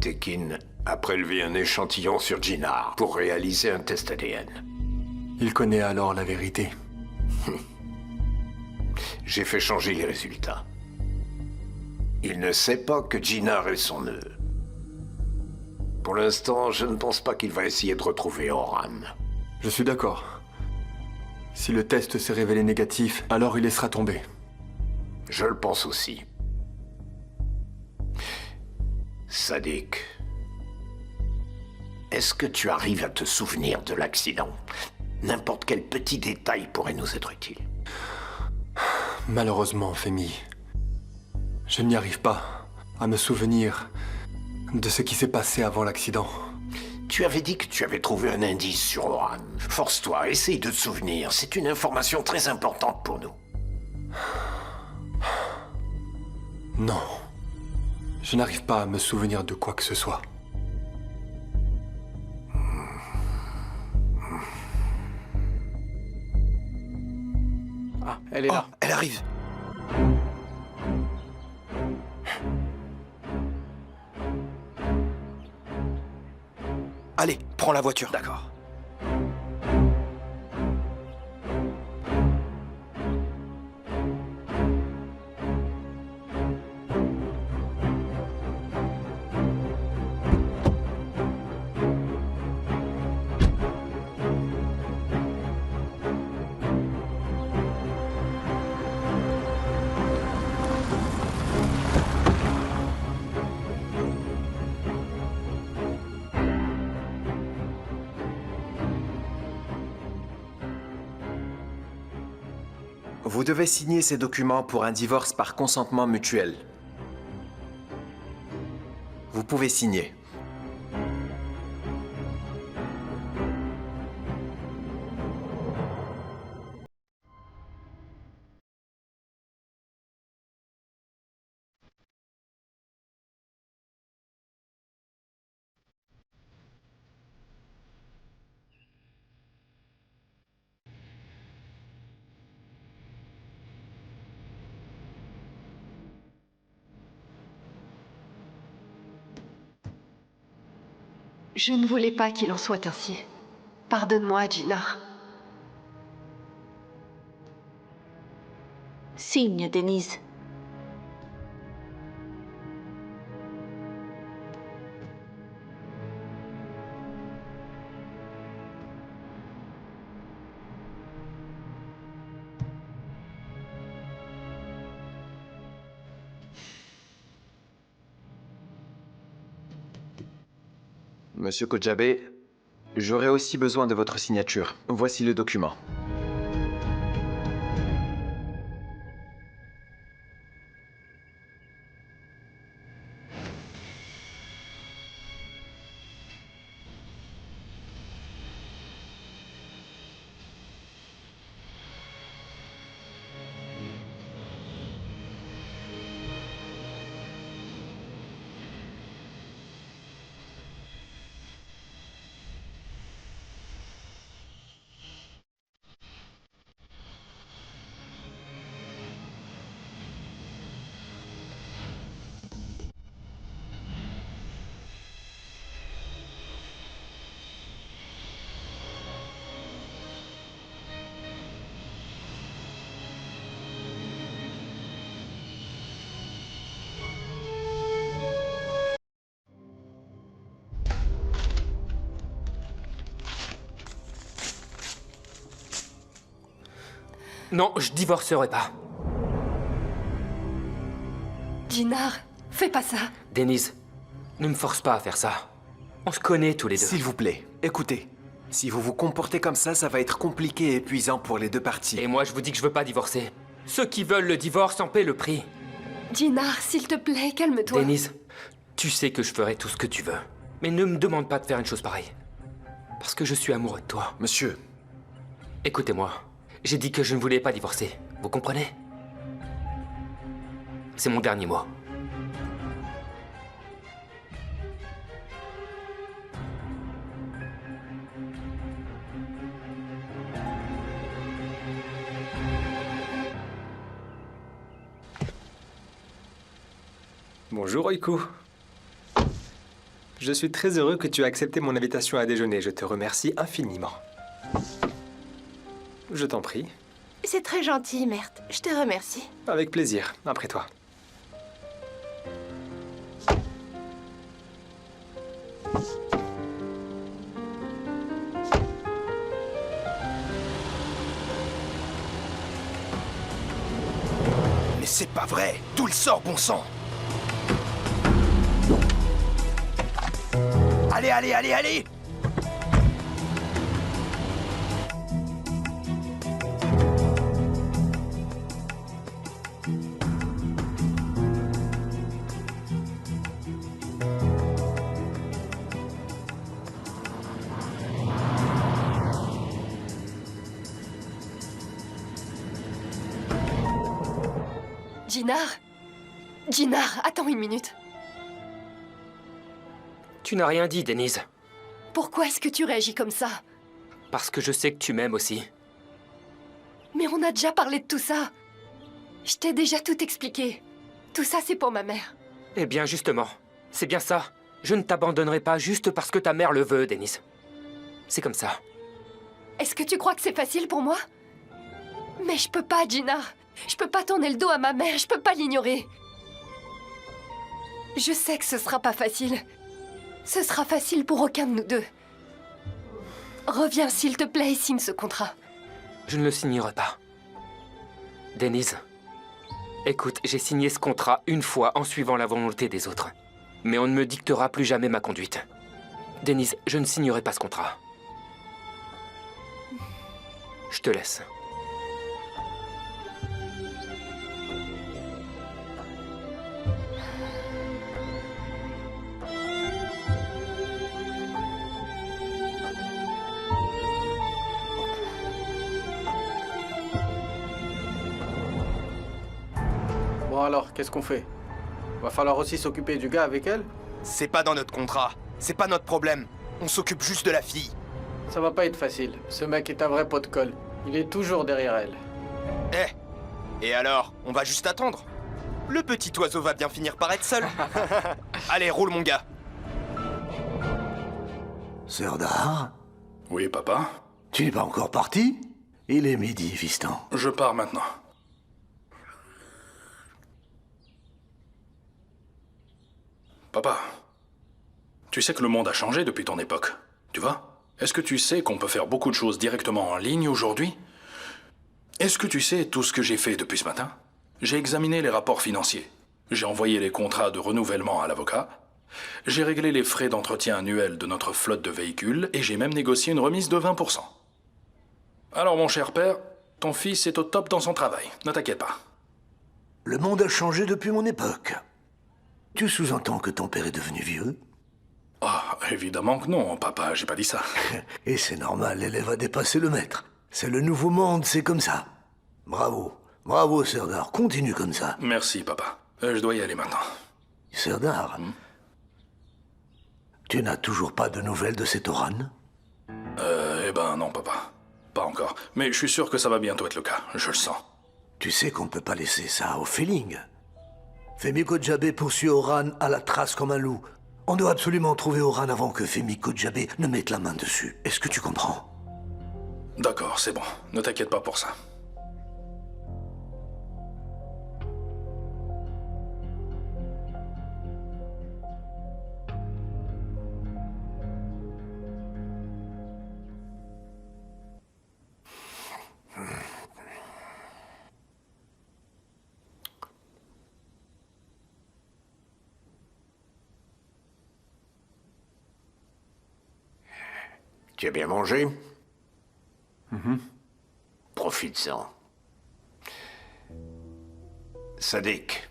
Tekin a prélevé un échantillon sur Jinar pour réaliser un test ADN. Il connaît alors la vérité. J'ai fait changer les résultats. Il ne sait pas que Jinar est son nœud. Pour l'instant, je ne pense pas qu'il va essayer de retrouver Oran. Je suis d'accord. Si le test s'est révélé négatif, alors il laissera tomber. Je le pense aussi. Sadiq, est-ce que tu arrives à te souvenir de l'accident? N'importe quel petit détail pourrait nous être utile. Malheureusement, Femi, je n'y arrive pas à me souvenir de ce qui s'est passé avant l'accident. Tu avais dit que tu avais trouvé un indice sur Oran. Force-toi, essaye de te souvenir. C'est une information très importante pour nous. Non. Je n'arrive pas à me souvenir de quoi que ce soit. Ah, elle est là. Elle arrive. Allez, prends la voiture. D'accord. Vous devez signer ces documents pour un divorce par consentement mutuel. Vous pouvez signer. Je ne voulais pas qu'il en soit ainsi. Pardonne-moi, Jinar. Signe, Denise. Monsieur Kojabe, j'aurai aussi besoin de votre signature. Voici le document. Non, je divorcerai pas. Jinar, fais pas ça. Denise, ne me force pas à faire ça. On se connaît tous les deux. S'il vous plaît, écoutez. Si vous vous comportez comme ça va être compliqué et épuisant pour les deux parties. Et moi, je vous dis que je veux pas divorcer. Ceux qui veulent le divorce en paient le prix. Jinar, s'il te plaît, calme-toi. Denise, tu sais que je ferai tout ce que tu veux. Mais ne me demande pas de faire une chose pareille. Parce que je suis amoureux de toi. Monsieur. Écoutez-moi. J'ai dit que je ne voulais pas divorcer. Vous comprenez? C'est mon dernier mot. Bonjour Oiko. Je suis très heureux que tu aies accepté mon invitation à déjeuner. Je te remercie infiniment. Je t'en prie. C'est très gentil, Mert. Je te remercie. Avec plaisir. Après toi. Mais c'est pas vrai! D'où il sort, bon sang? Allez, allez, allez, allez! Jinar? Jinar, attends une minute. Tu n'as rien dit, Denise. Pourquoi est-ce que tu réagis comme ça? Parce que je sais que tu m'aimes aussi. Mais on a déjà parlé de tout ça. Je t'ai déjà tout expliqué. Tout ça, c'est pour ma mère. Eh bien, justement, c'est bien ça. Je ne t'abandonnerai pas juste parce que ta mère le veut, Denise. C'est comme ça. Est-ce que tu crois que c'est facile pour moi? Mais je peux pas, Jinar. Je peux pas tourner le dos à ma mère, je peux pas l'ignorer. Je sais que ce sera pas facile. Ce sera facile pour aucun de nous deux. Reviens, s'il te plaît, et signe ce contrat. Je ne le signerai pas. Denise, écoute, j'ai signé ce contrat une fois en suivant la volonté des autres. Mais on ne me dictera plus jamais ma conduite. Denise, je ne signerai pas ce contrat. Je te laisse. Bon alors, qu'est-ce qu'on fait? Va falloir aussi s'occuper du gars avec elle? C'est pas dans notre contrat. C'est pas notre problème. On s'occupe juste de la fille. Ça va pas être facile. Ce mec est un vrai pot de colle. Il est toujours derrière elle. Eh? Et alors? On va juste attendre. Le petit oiseau va bien finir par être seul. Allez, roule mon gars. Serdar? Oui, papa? Tu n'es pas encore parti? Il est midi, fiston. Je pars maintenant. Papa, tu sais que le monde a changé depuis ton époque, tu vois? Est-ce que tu sais qu'on peut faire beaucoup de choses directement en ligne aujourd'hui? Est-ce que tu sais tout ce que j'ai fait depuis ce matin? J'ai examiné les rapports financiers. J'ai envoyé les contrats de renouvellement à l'avocat. J'ai réglé les frais d'entretien annuels de notre flotte de véhicules et j'ai même négocié une remise de 20%. Alors mon cher père, ton fils est au top dans son travail, ne t'inquiète pas. Le monde a changé depuis mon époque. Tu sous-entends que ton père est devenu vieux? Ah, évidemment que non, papa, j'ai pas dit ça. Et c'est normal, l'élève a dépassé le maître. C'est le nouveau monde, c'est comme ça. Bravo. Bravo, Serdar. Continue comme ça. Merci, papa. Je dois y aller maintenant. Serdar, tu n'as toujours pas de nouvelles de cet Oran? Eh ben non, papa. Pas encore. Mais je suis sûr que ça va bientôt être le cas. Je le sens. Tu sais qu'on ne peut pas laisser ça au feeling. Femi Kodjabé poursuit Oran à la trace comme un loup. On doit absolument trouver Oran avant que Femi Kodjabé ne mette la main dessus. Est-ce que tu comprends? D'accord, c'est bon. Ne t'inquiète pas pour ça. Tu as bien mangé? Profites-en. Sadik.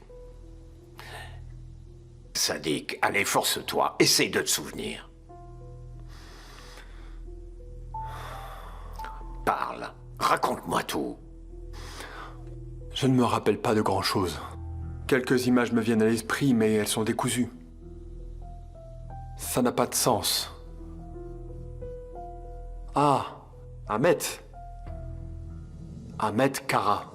Sadik, allez, force-toi. Essaye de te souvenir. Parle. Raconte-moi tout. Je ne me rappelle pas de grand-chose. Quelques images me viennent à l'esprit, mais elles sont décousues. Ça n'a pas de sens. Ah, Ahmed. Ahmed Kara.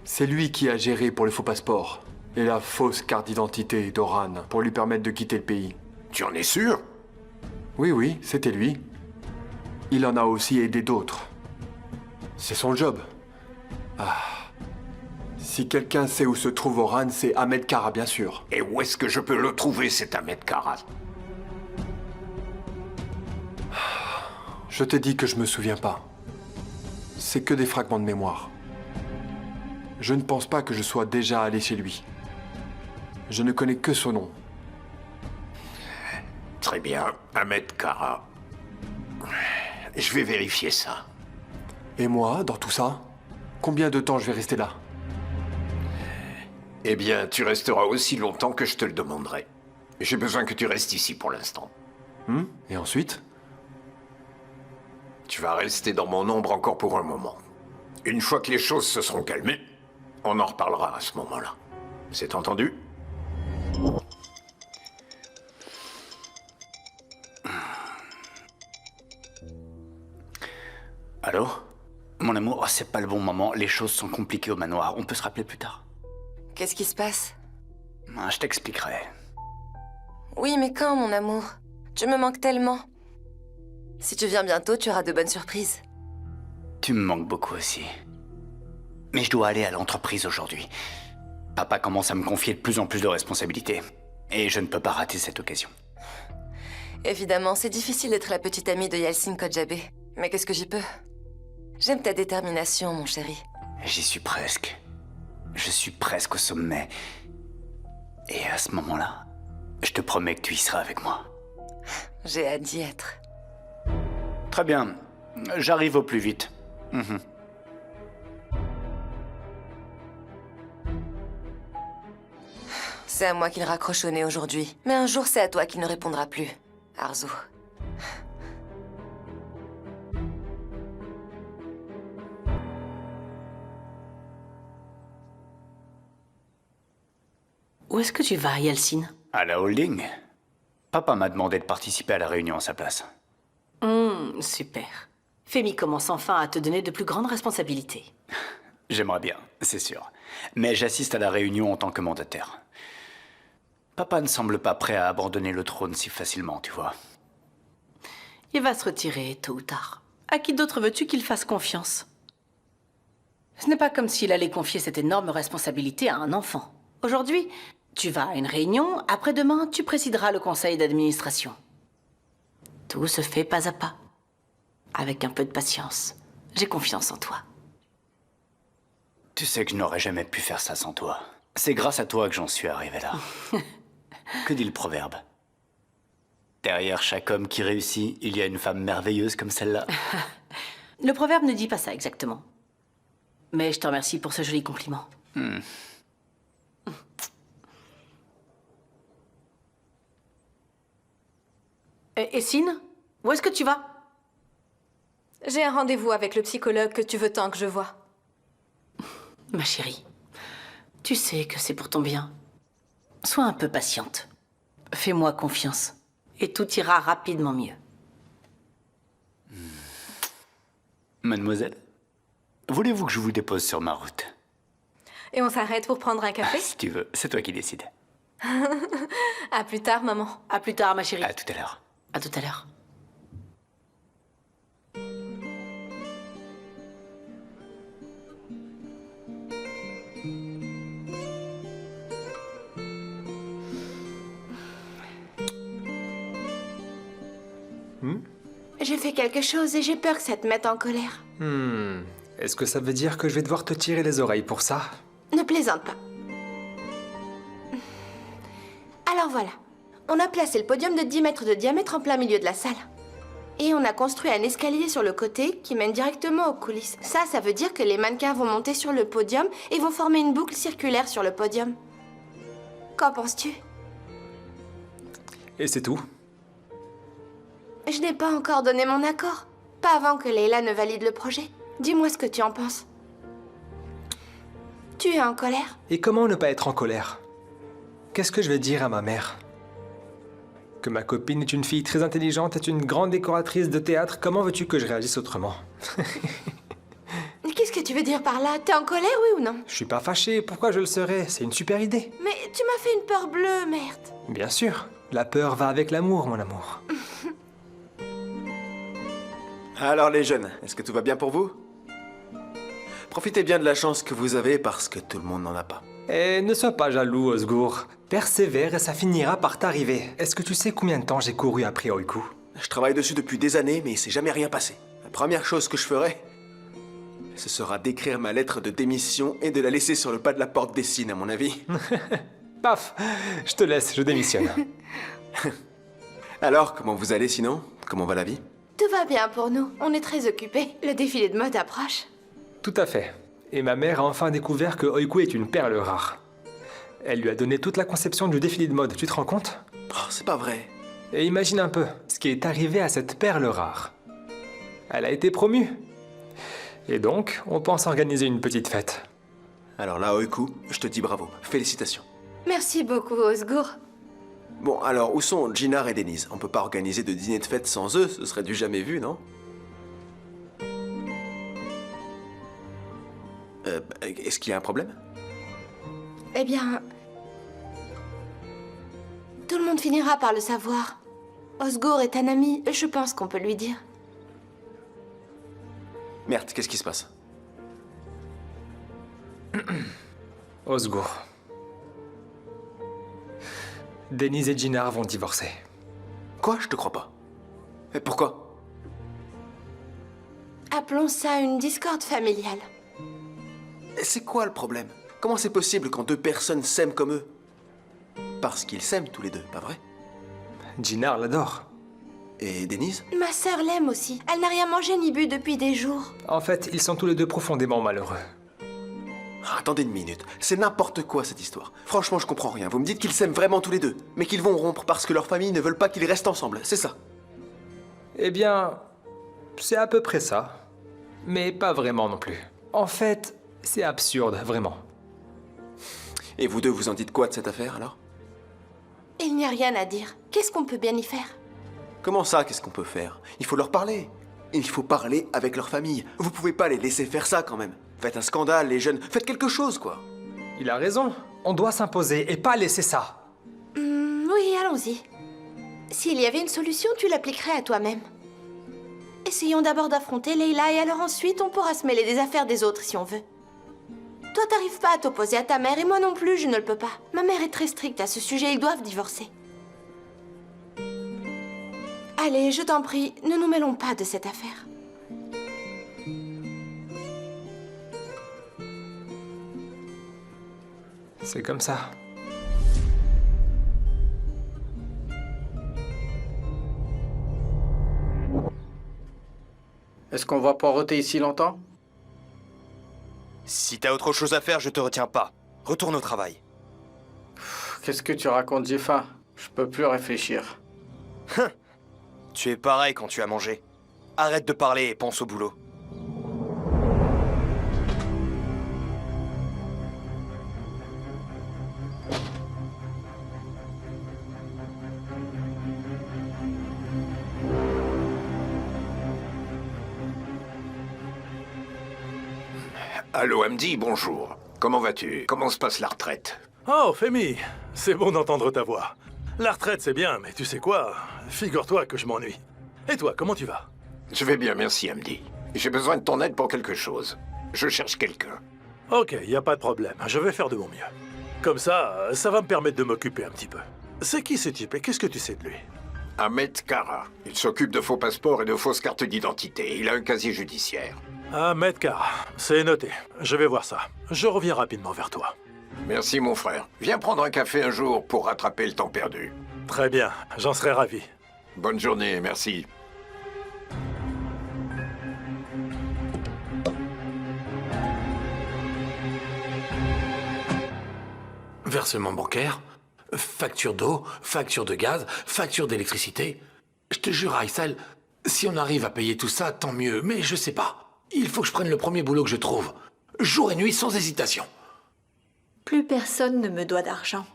C'est lui qui a géré pour le faux passeport et la fausse carte d'identité d'Oran pour lui permettre de quitter le pays. Tu en es sûr? Oui, c'était lui. Il en a aussi aidé d'autres. C'est son job. Ah. Si quelqu'un sait où se trouve Oran, c'est Ahmed Kara, bien sûr. Et où est-ce que je peux le trouver, cet Ahmed Kara? Je t'ai dit que je me souviens pas. C'est que des fragments de mémoire. Je ne pense pas que je sois déjà allé chez lui. Je ne connais que son nom. Très bien, Ahmed Kara. Je vais vérifier ça. Et moi, dans tout ça, combien de temps je vais rester là? Eh bien, tu resteras aussi longtemps que je te le demanderai. J'ai besoin que tu restes ici pour l'instant. Et ensuite? Tu vas rester dans mon ombre encore pour un moment. Une fois que les choses se seront calmées, on en reparlera à ce moment-là. C'est entendu? Allô? Mon amour, c'est pas le bon moment. Les choses sont compliquées au manoir. On peut se rappeler plus tard. Qu'est-ce qui se passe? Je t'expliquerai. Oui, mais quand, mon amour? Tu me manques tellement. Si tu viens bientôt, tu auras de bonnes surprises. Tu me manques beaucoup aussi. Mais je dois aller à l'entreprise aujourd'hui. Papa commence à me confier de plus en plus de responsabilités. Et je ne peux pas rater cette occasion. Évidemment, c'est difficile d'être la petite amie de Yeltsin Kodjabé. Mais qu'est-ce que j'y peux? J'aime ta détermination, mon chéri. J'y suis presque. Je suis presque au sommet. Et à ce moment-là, je te promets que tu y seras avec moi. J'ai hâte d'y être. Très bien. J'arrive au plus vite. C'est à moi qu'il raccroche au nez aujourd'hui. Mais un jour, c'est à toi qu'il ne répondra plus. Arzu. Où est-ce que tu vas, Yeltsin? À la holding. Papa m'a demandé de participer à la réunion à sa place. Super. Femi commence enfin à te donner de plus grandes responsabilités. J'aimerais bien, c'est sûr. Mais j'assiste à la réunion en tant que mandataire. Papa ne semble pas prêt à abandonner le trône si facilement, tu vois. Il va se retirer tôt ou tard. À qui d'autre veux-tu qu'il fasse confiance? Ce n'est pas comme s'il allait confier cette énorme responsabilité à un enfant. Aujourd'hui, tu vas à une réunion, après-demain, tu présideras le conseil d'administration. Tout se fait pas à pas. Avec un peu de patience. J'ai confiance en toi. Tu sais que je n'aurais jamais pu faire ça sans toi. C'est grâce à toi que j'en suis arrivé là. Que dit le proverbe? Derrière chaque homme qui réussit, il y a une femme merveilleuse comme celle-là. Le proverbe ne dit pas ça exactement. Mais je te remercie pour ce joli compliment. Et Sin, où est-ce que tu vas? J'ai un rendez-vous avec le psychologue que tu veux tant que je vois. Ma chérie, tu sais que c'est pour ton bien. Sois un peu patiente. Fais-moi confiance. Et tout ira rapidement mieux. Mademoiselle, voulez-vous que je vous dépose sur ma route? Et on s'arrête pour prendre un café? Si tu veux, c'est toi qui décides. À plus tard, maman. À plus tard, ma chérie. À tout à l'heure. À tout à l'heure. J'ai fait quelque chose et j'ai peur que ça te mette en colère. Est-ce que ça veut dire que je vais devoir te tirer les oreilles pour ça? Ne plaisante pas. Alors voilà. On a placé le podium de 10 mètres de diamètre en plein milieu de la salle. Et on a construit un escalier sur le côté qui mène directement aux coulisses. Ça veut dire que les mannequins vont monter sur le podium et vont former une boucle circulaire sur le podium. Qu'en penses-tu? Et c'est tout? Je n'ai pas encore donné mon accord. Pas avant que Leila ne valide le projet. Dis-moi ce que tu en penses. Tu es en colère? Et comment ne pas être en colère? Qu'est-ce que je vais dire à ma mère? Que ma copine est une fille très intelligente, est une grande décoratrice de théâtre. Comment veux-tu que je réagisse autrement? Qu'est-ce que tu veux dire par là? T'es en colère, oui ou non? Je suis pas fâché, pourquoi je le serais? C'est une super idée. Mais tu m'as fait une peur bleue, merde. Bien sûr, la peur va avec l'amour, mon amour. Alors les jeunes, est-ce que tout va bien pour vous? Profitez bien de la chance que vous avez parce que tout le monde n'en a pas. Et ne sois pas jaloux, Osgour. Persévère et ça finira par t'arriver. Est-ce que tu sais combien de temps j'ai couru après Oiku? Je travaille dessus depuis des années, mais il s'est jamais rien passé. La première chose que je ferai, ce sera d'écrire ma lettre de démission et de la laisser sur le pas de la porte des Cygnes, à mon avis. Paf! Je te laisse, je démissionne. Alors, comment vous allez sinon? Comment va la vie? Tout va bien pour nous. On est très occupés. Le défilé de mode approche. Tout à fait. Et ma mère a enfin découvert que Oiku est une perle rare. Elle lui a donné toute la conception du défilé de mode, tu te rends compte? Oh, c'est pas vrai. Et imagine un peu ce qui est arrivé à cette perle rare. Elle a été promue. Et donc, on pense organiser une petite fête. Alors là, Oiku, je te dis bravo. Félicitations. Merci beaucoup, Osgour. Bon, alors, où sont Ginnar et Denise? On peut pas organiser de dîner de fête sans eux, ce serait du jamais vu, non? Est-ce qu'il y a un problème? Eh bien... tout le monde finira par le savoir. Osgour est un ami, je pense qu'on peut lui dire. Merde, qu'est-ce qui se passe? Osgour. Denise et Ginnar vont divorcer. Quoi? Je te crois pas. Et pourquoi? Appelons ça une discorde familiale. C'est quoi le problème? Comment c'est possible quand deux personnes s'aiment comme eux? Parce qu'ils s'aiment tous les deux, pas vrai? Ginnar l'adore. Et Denise? Ma sœur l'aime aussi. Elle n'a rien mangé ni bu depuis des jours. En fait, ils sont tous les deux profondément malheureux. Attendez une minute, c'est n'importe quoi cette histoire. Franchement, je comprends rien. Vous me dites qu'ils s'aiment vraiment tous les deux, mais qu'ils vont rompre parce que leurs familles ne veulent pas qu'ils restent ensemble, c'est ça? Eh bien, c'est à peu près ça. Mais pas vraiment non plus. En fait, c'est absurde, vraiment. Et vous deux, vous en dites quoi de cette affaire, alors? Il n'y a rien à dire. Qu'est-ce qu'on peut bien y faire? Comment ça, qu'est-ce qu'on peut faire? Il faut leur parler. Il faut parler avec leur famille. Vous pouvez pas les laisser faire ça, quand même. Faites un scandale, les jeunes. Faites quelque chose, quoi. Il a raison. On doit s'imposer et pas laisser ça. Oui, allons-y. S'il y avait une solution, tu l'appliquerais à toi-même. Essayons d'abord d'affronter Leila et alors ensuite, on pourra se mêler des affaires des autres si on veut. Toi, t'arrives pas à t'opposer à ta mère et moi non plus, je ne le peux pas. Ma mère est très stricte à ce sujet, ils doivent divorcer. Allez, je t'en prie, ne nous mêlons pas de cette affaire. C'est comme ça. Est-ce qu'on va poireauter ici longtemps? Si t'as autre chose à faire, je te retiens pas. Retourne au travail. Qu'est-ce que tu racontes, j'ai faim. Je peux plus réfléchir. Tu es pareil quand tu as mangé. Arrête de parler et pense au boulot. Allô, Hamdi, bonjour. Comment vas-tu? Comment se passe la retraite? Oh, Femi, c'est bon d'entendre ta voix. La retraite, c'est bien, mais tu sais quoi? Figure-toi que je m'ennuie. Et toi, comment tu vas? Je vais bien, merci, Hamdi. J'ai besoin de ton aide pour quelque chose. Je cherche quelqu'un. Ok, y a pas de problème. Je vais faire de mon mieux. Comme ça va me permettre de m'occuper un petit peu. C'est qui ce type et qu'est-ce que tu sais de lui? Ahmed Kara. Il s'occupe de faux passeports et de fausses cartes d'identité. Il a un casier judiciaire. Ahmed Kara, c'est noté. Je vais voir ça. Je reviens rapidement vers toi. Merci, mon frère. Viens prendre un café un jour pour rattraper le temps perdu. Très bien, j'en serai ravi. Bonne journée, merci. versement bancaire, facture d'eau, facture de gaz, facture d'électricité. Je te jure, Aïssel, si on arrive à payer tout ça, tant mieux, mais je sais pas. Il faut que je prenne le premier boulot que je trouve. Jour et nuit, sans hésitation. Plus personne ne me doit d'argent.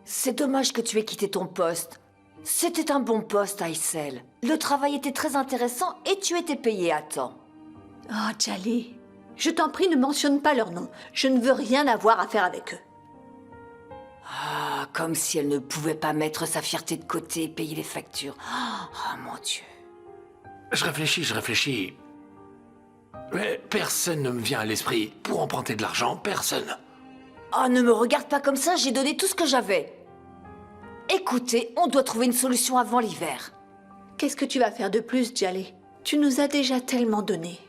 C'est dommage que tu aies quitté ton poste. C'était un bon poste, Aïssel. Le travail était très intéressant et tu étais payé à temps. Oh, Djali, je t'en prie, ne mentionne pas leur nom. Je ne veux rien avoir à faire avec eux. Ah, comme si elle ne pouvait pas mettre sa fierté de côté et payer les factures. Oh, mon Dieu. Je réfléchis. Mais personne ne me vient à l'esprit pour emprunter de l'argent, personne. Oh, ne me regarde pas comme ça, j'ai donné tout ce que j'avais. Écoutez, on doit trouver une solution avant l'hiver. Qu'est-ce que tu vas faire de plus, Djali? Tu nous as déjà tellement donné.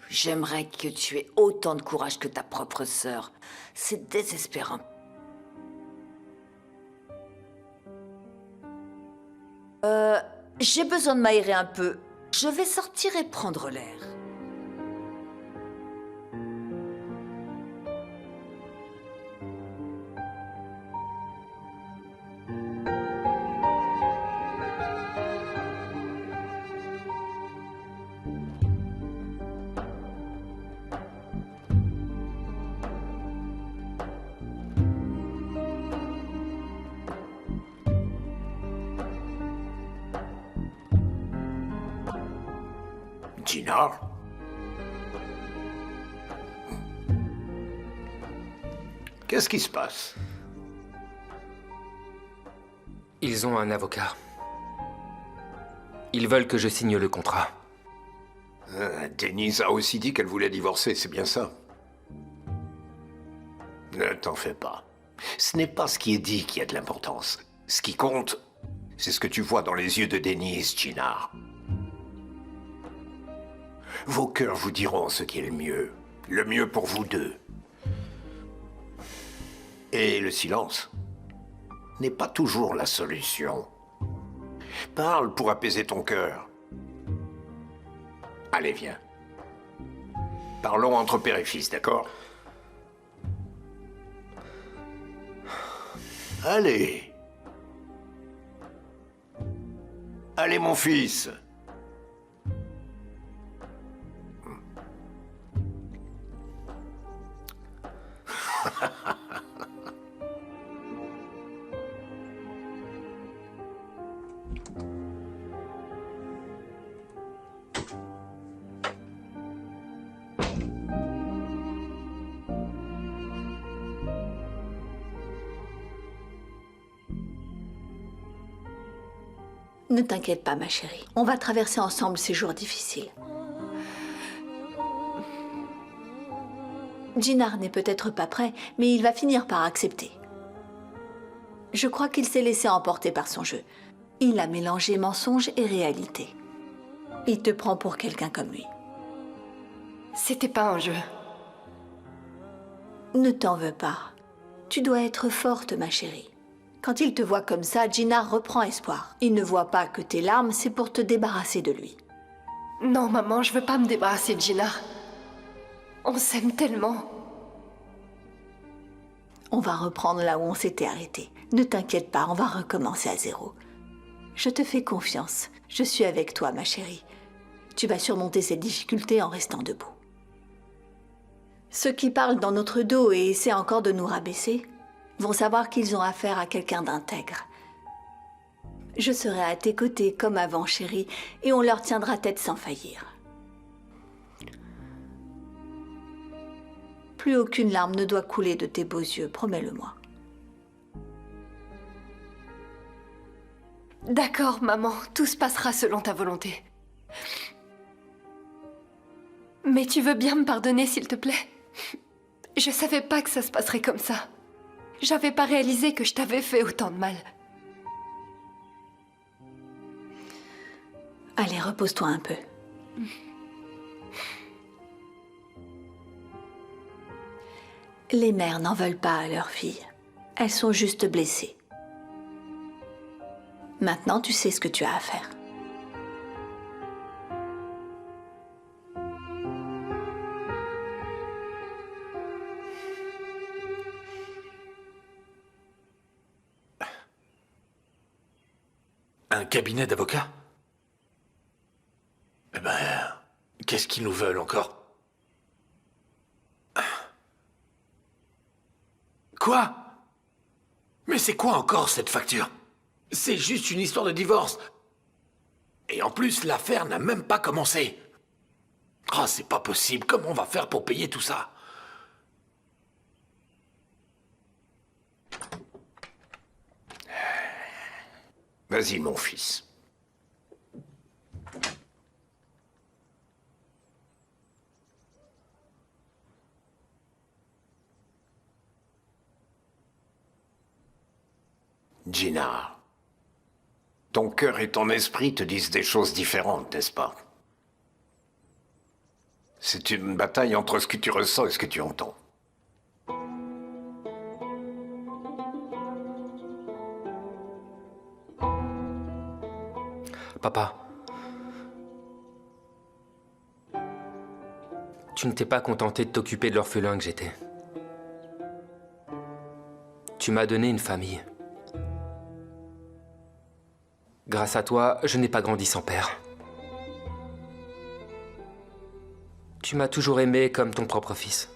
J'aimerais que tu aies autant de courage que ta propre sœur. C'est désespérant. J'ai besoin de m'aérer un peu. Je vais sortir et prendre l'air. Jinar? Qu'est-ce qui se passe? Ils ont un avocat. Ils veulent que je signe le contrat. Denise a aussi dit qu'elle voulait divorcer, c'est bien ça? Ne t'en fais pas. Ce n'est pas ce qui est dit qui a de l'importance. Ce qui compte, c'est ce que tu vois dans les yeux de Denise, Jinar. Vos cœurs vous diront ce qui est le mieux pour vous deux. Et le silence n'est pas toujours la solution. Parle pour apaiser ton cœur. Allez, viens. Parlons entre père et fils, d'accord? Allez. Allez, mon fils. Ne t'inquiète pas, ma chérie. On va traverser ensemble ces jours difficiles. Jinar n'est peut-être pas prêt, mais il va finir par accepter. Je crois qu'il s'est laissé emporter par son jeu. Il a mélangé mensonge et réalité. Il te prend pour quelqu'un comme lui. C'était pas un jeu. Ne t'en veux pas. Tu dois être forte, ma chérie. Quand il te voit comme ça, Jinar reprend espoir. Il ne voit pas que tes larmes, c'est pour te débarrasser de lui. Non, maman, je veux pas me débarrasser de Jinar. On s'aime tellement. On va reprendre là où on s'était arrêté. Ne t'inquiète pas, on va recommencer à zéro. Je te fais confiance. Je suis avec toi, ma chérie. Tu vas surmonter ces difficultés en restant debout. Ceux qui parlent dans notre dos et essaient encore de nous rabaisser vont savoir qu'ils ont affaire à quelqu'un d'intègre. Je serai à tes côtés comme avant, chérie, et on leur tiendra tête sans faillir. Plus aucune larme ne doit couler de tes beaux yeux, promets-le-moi. D'accord, maman, tout se passera selon ta volonté. Mais tu veux bien me pardonner, s'il te plaît? Je savais pas que ça se passerait comme ça. J'avais pas réalisé que je t'avais fait autant de mal. Allez, repose-toi un peu. Les mères n'en veulent pas à leurs filles. Elles sont juste blessées. Maintenant, tu sais ce que tu as à faire. Un cabinet d'avocats? Eh ben, qu'est-ce qu'ils nous veulent encore? Quoi? Mais c'est quoi encore cette facture? C'est juste une histoire de divorce. Et en plus, l'affaire n'a même pas commencé. Ah, c'est pas possible. Comment on va faire pour payer tout ça? Vas-y, mon fils. Gina, ton cœur et ton esprit te disent des choses différentes, n'est-ce pas? C'est une bataille entre ce que tu ressens et ce que tu entends. Papa, tu ne t'es pas contenté de t'occuper de l'orphelin que j'étais. Tu m'as donné une famille. Grâce à toi, je n'ai pas grandi sans père. Tu m'as toujours aimé comme ton propre fils.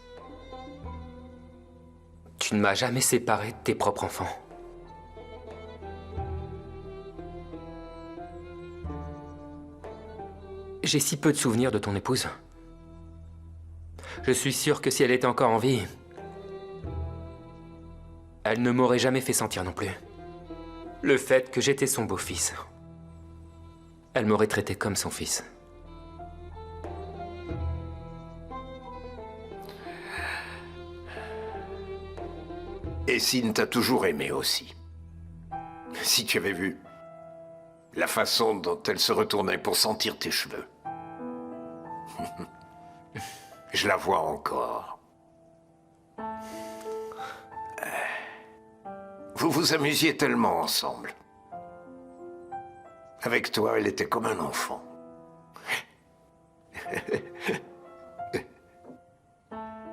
Tu ne m'as jamais séparé de tes propres enfants. J'ai si peu de souvenirs de ton épouse. Je suis sûr que si elle était encore en vie, elle ne m'aurait jamais fait sentir non plus le fait que j'étais son beau-fils. Elle m'aurait traité comme son fils. Et Sin t'a toujours aimé aussi. Si tu avais vu la façon dont elle se retournait pour sentir tes cheveux. Je la vois encore. Vous vous amusiez tellement ensemble. Avec toi, elle était comme un enfant.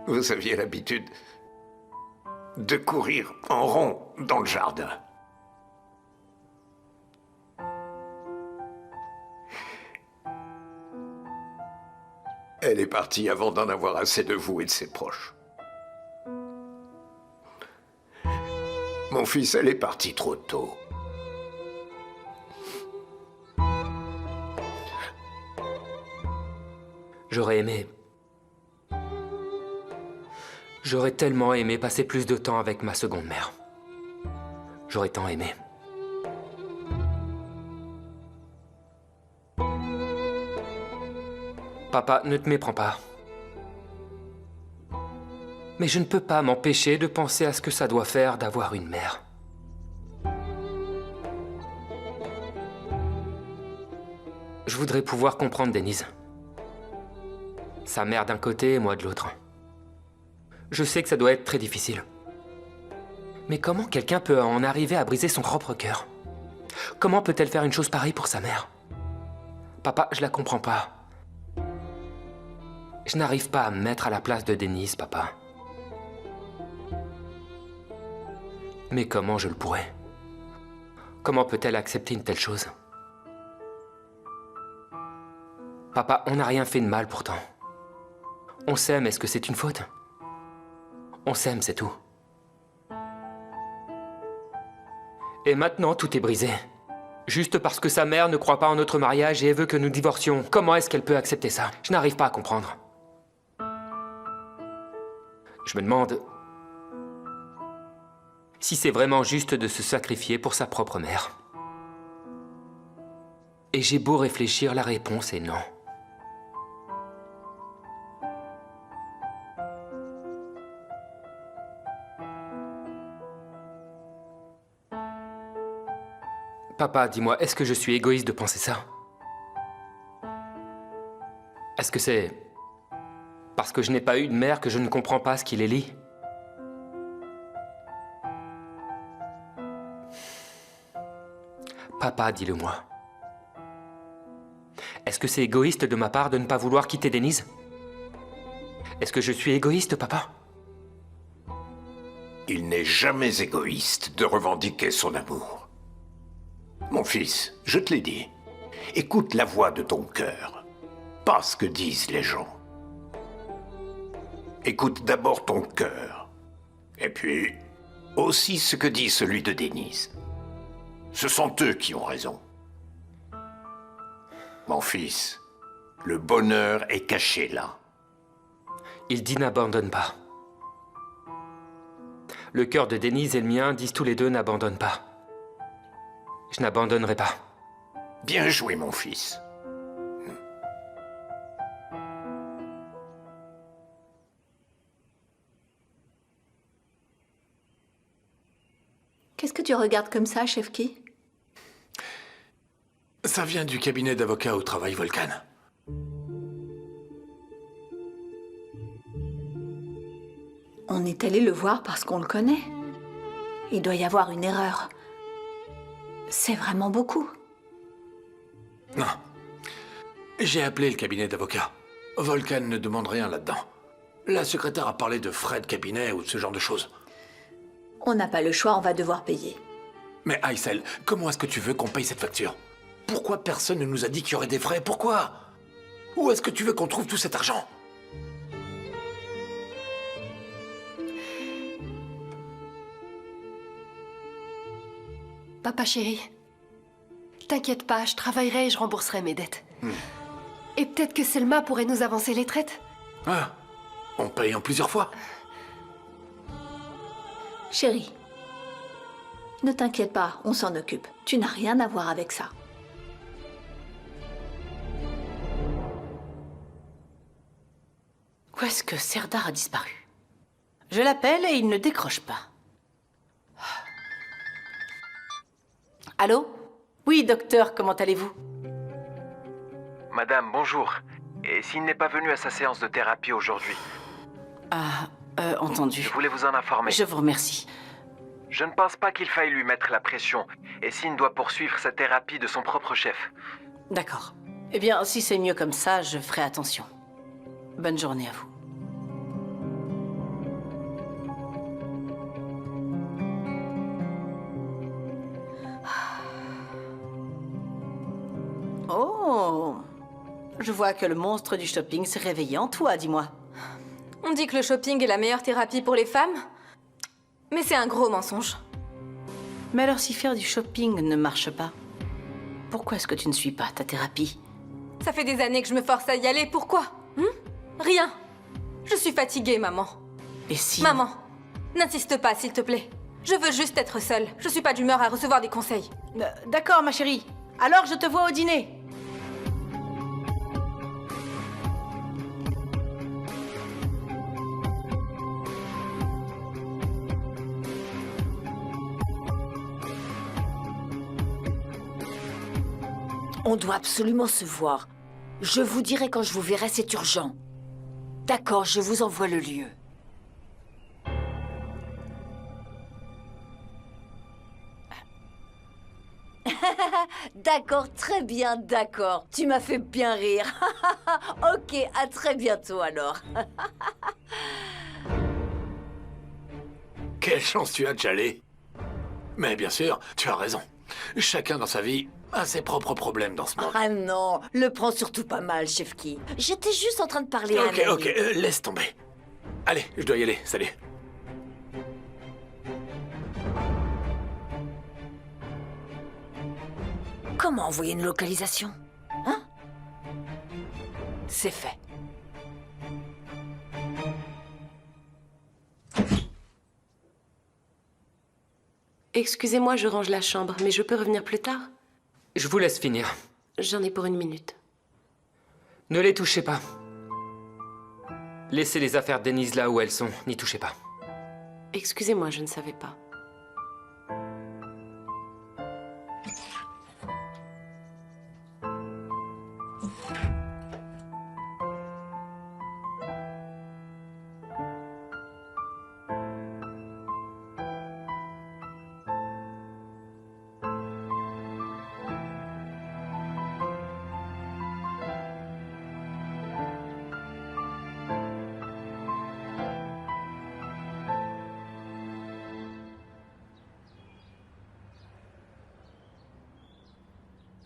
Vous aviez l'habitude de courir en rond dans le jardin. Elle est partie avant d'en avoir assez de vous et de ses proches. Mon fils, elle est partie trop tôt. J'aurais aimé... J'aurais tellement aimé passer plus de temps avec ma seconde mère. J'aurais tant aimé. Papa, ne te méprends pas. Mais je ne peux pas m'empêcher de penser à ce que ça doit faire d'avoir une mère. Je voudrais pouvoir comprendre Denise. Sa mère d'un côté et moi de l'autre. Je sais que ça doit être très difficile. Mais comment quelqu'un peut en arriver à briser son propre cœur? Comment peut-elle faire une chose pareille pour sa mère? Papa, je la comprends pas. Je n'arrive pas à me mettre à la place de Denise, papa. Mais comment je le pourrais? Comment peut-elle accepter une telle chose? Papa, on n'a rien fait de mal pourtant. On s'aime, est-ce que c'est une faute? On s'aime, c'est tout. Et maintenant, tout est brisé. Juste parce que sa mère ne croit pas en notre mariage et veut que nous divorcions. Comment est-ce qu'elle peut accepter ça? Je n'arrive pas à comprendre. Je me demande si c'est vraiment juste de se sacrifier pour sa propre mère. Et j'ai beau réfléchir, la réponse est non. Papa, dis-moi, est-ce que je suis égoïste de penser ça? Est-ce que c'est parce que je n'ai pas eu de mère que je ne comprends pas ce qui les lie? Papa, dis-le-moi. Est-ce que c'est égoïste de ma part de ne pas vouloir quitter Denise? Est-ce que je suis égoïste, papa? Il n'est jamais égoïste de revendiquer son amour. Mon fils, je te l'ai dit. Écoute la voix de ton cœur, pas ce que disent les gens. Écoute d'abord ton cœur, et puis aussi ce que dit celui de Denise. Ce sont eux qui ont raison. Mon fils, le bonheur est caché là. Il dit n'abandonne pas. Le cœur de Denise et le mien disent tous les deux n'abandonne pas. Je n'abandonnerai pas. Bien joué, mon fils. Qu'est-ce que tu regardes comme ça, Chefki? Ça vient du cabinet d'avocat où travaille Volcan. On est allé le voir parce qu'on le connaît. Il doit y avoir une erreur. C'est vraiment beaucoup. Non. J'ai appelé le cabinet d'avocat. Volcan ne demande rien là-dedans. La secrétaire a parlé de frais de cabinet ou de ce genre de choses. On n'a pas le choix, on va devoir payer. Mais Aysel, comment est-ce que tu veux qu'on paye cette facture? Pourquoi personne ne nous a dit qu'il y aurait des frais? Pourquoi? Où est-ce que tu veux qu'on trouve tout cet argent? Papa chéri, t'inquiète pas, je travaillerai et je rembourserai mes dettes. Et peut-être que Selma pourrait nous avancer les traites. Ah, on paye en plusieurs fois. Chérie, ne t'inquiète pas, on s'en occupe. Tu n'as rien à voir avec ça. Où est-ce que Serdar a disparu? Je l'appelle et il ne décroche pas. Allô? Oui, docteur, comment allez-vous? Madame, bonjour. Et s'il n'est pas venu à sa séance de thérapie aujourd'hui? Ah, entendu. Je voulais vous en informer. Je vous remercie. Je ne pense pas qu'il faille lui mettre la pression. Et Sin doit poursuivre sa thérapie de son propre chef. D'accord. Eh bien, si c'est mieux comme ça, je ferai attention. Bonne journée à vous. Oh! Je vois que le monstre du shopping s'est réveillé en toi, dis-moi. On dit que le shopping est la meilleure thérapie pour les femmes, mais c'est un gros mensonge. Mais alors si faire du shopping ne marche pas, pourquoi est-ce que tu ne suis pas ta thérapie? Ça fait des années que je me force à y aller, pourquoi? Rien. Je suis fatiguée, maman. Et si... Maman, n'insiste pas, s'il te plaît. Je veux juste être seule. Je suis pas d'humeur à recevoir des conseils. D'accord, ma chérie. Alors je te vois au dîner. On doit absolument se voir. Je vous dirai quand je vous verrai, c'est urgent. D'accord, je vous envoie le lieu. D'accord, très bien, d'accord. Tu m'as fait bien rire. Ok, à très bientôt alors. Quelle chance tu as de Jalé. Mais bien sûr, tu as raison. Chacun dans sa vie a ses propres problèmes dans ce monde. Ah non, le prends surtout pas mal, Chefki. J'étais juste en train de parler à un ami. Ok, laisse tomber. Allez, je dois y aller, salut. Comment envoyer une localisation? Hein? C'est fait. Excusez-moi, je range la chambre, mais je peux revenir plus tard? Je vous laisse finir. J'en ai pour 1 minute. Ne les touchez pas. Laissez les affaires de Denise là où elles sont. N'y touchez pas. Excusez-moi, je ne savais pas.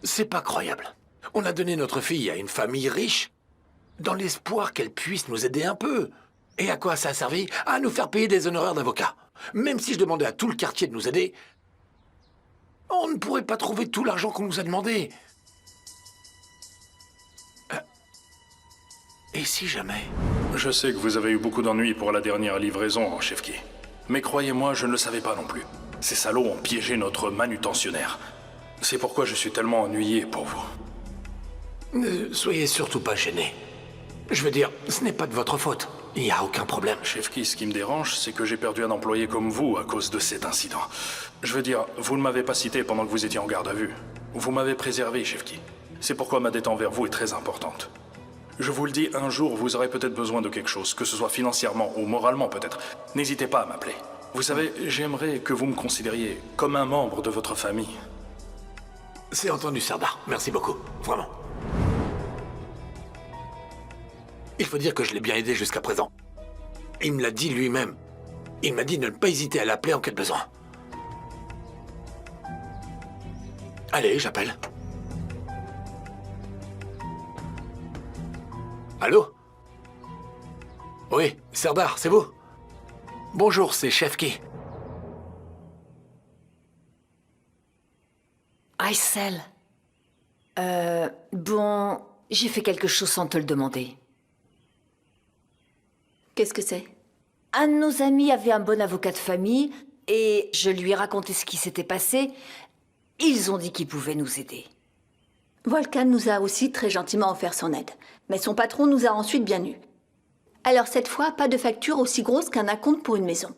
C'est pas croyable. On a donné notre fille à une famille riche dans l'espoir qu'elle puisse nous aider un peu. Et à quoi ça a servi? À nous faire payer des honoraires d'avocat. Même si je demandais à tout le quartier de nous aider, on ne pourrait pas trouver tout l'argent qu'on nous a demandé. Et si jamais? Je sais que vous avez eu beaucoup d'ennuis pour la dernière livraison, Chefki. Mais croyez-moi, je ne le savais pas non plus. Ces salauds ont piégé notre manutentionnaire. C'est pourquoi je suis tellement ennuyé pour vous. Ne soyez surtout pas gênés. Je veux dire, ce n'est pas de votre faute. Il n'y a aucun problème. Chefki, ce qui me dérange, c'est que j'ai perdu un employé comme vous à cause de cet incident. Je veux dire, vous ne m'avez pas cité pendant que vous étiez en garde à vue. Vous m'avez préservé, Chefki. C'est pourquoi ma dette envers vous est très importante. Je vous le dis, un jour, vous aurez peut-être besoin de quelque chose, que ce soit financièrement ou moralement peut-être. N'hésitez pas à m'appeler. Vous savez, j'aimerais que vous me considériez comme un membre de votre famille. C'est entendu, Serdar. Merci beaucoup. Vraiment. Il faut dire que je l'ai bien aidé jusqu'à présent. Il me l'a dit lui-même. Il m'a dit de ne pas hésiter à l'appeler en cas de besoin. Allez, j'appelle. Allô? Oui, Serdar, c'est vous? Bonjour, c'est Chefki. Aysel. Bon, j'ai fait quelque chose sans te le demander. Qu'est-ce que c'est? Un de nos amis avait un bon avocat de famille et je lui ai raconté ce qui s'était passé. Ils ont dit qu'ils pouvaient nous aider. Volkan nous a aussi très gentiment offert son aide. Mais son patron nous a ensuite bien eus. Alors cette fois, pas de facture aussi grosse qu'un acompte pour une maison.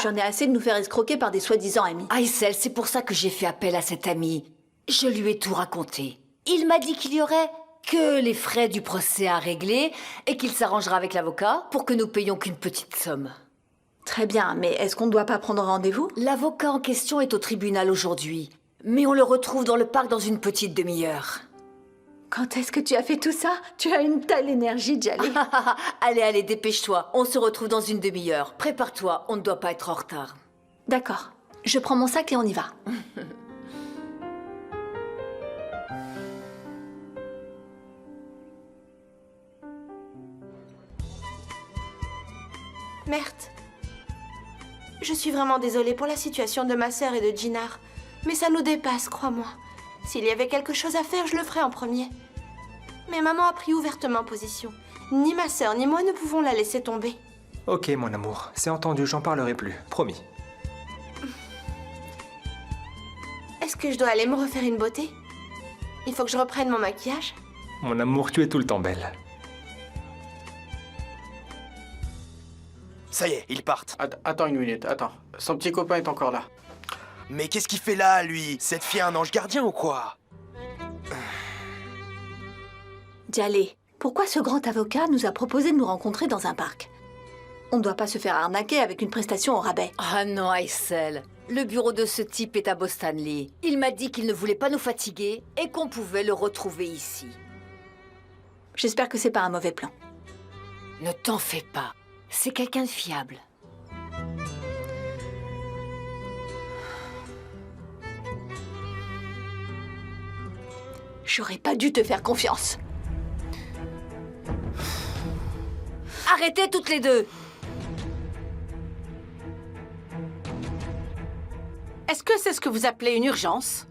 J'en ai assez de nous faire escroquer par des soi-disant amis. Aysel, c'est pour ça que j'ai fait appel à cet ami. Je lui ai tout raconté. Il m'a dit qu'il y aurait que les frais du procès à régler et qu'il s'arrangera avec l'avocat pour que nous payions qu'une petite somme. Très bien, mais est-ce qu'on ne doit pas prendre rendez-vous? L'avocat en question est au tribunal aujourd'hui, mais on le retrouve dans le parc dans une petite demi-heure. Quand est-ce que tu as fait tout ça? Tu as une telle énergie, Djali. Allez, allez, dépêche-toi. On se retrouve dans une demi-heure. Prépare-toi, on ne doit pas être en retard. D'accord. Je prends mon sac et on y va. Merde. Je suis vraiment désolée pour la situation de ma sœur et de Djinar. Mais ça nous dépasse, crois-moi. S'il y avait quelque chose à faire, je le ferais en premier. Mais maman a pris ouvertement position. Ni ma sœur ni moi ne pouvons la laisser tomber. Ok, mon amour, c'est entendu, j'en parlerai plus, promis. Est-ce que je dois aller me refaire une beauté? Il faut que je reprenne mon maquillage. Mon amour, tu es tout le temps belle. Ça y est, ils partent. Attends une minute, attends. Son petit copain est encore là. Mais qu'est-ce qu'il fait là, lui? Cette fille a un ange gardien ou quoi? Djali, pourquoi ce grand avocat nous a proposé de nous rencontrer dans un parc? On ne doit pas se faire arnaquer avec une prestation au rabais. Ah non, Aysel. Le bureau de ce type est à Bostanley. Il m'a dit qu'il ne voulait pas nous fatiguer et qu'on pouvait le retrouver ici. J'espère que c'est pas un mauvais plan. Ne t'en fais pas. C'est quelqu'un de fiable. J'aurais pas dû te faire confiance. Arrêtez toutes les deux! Est-ce que c'est ce que vous appelez une urgence?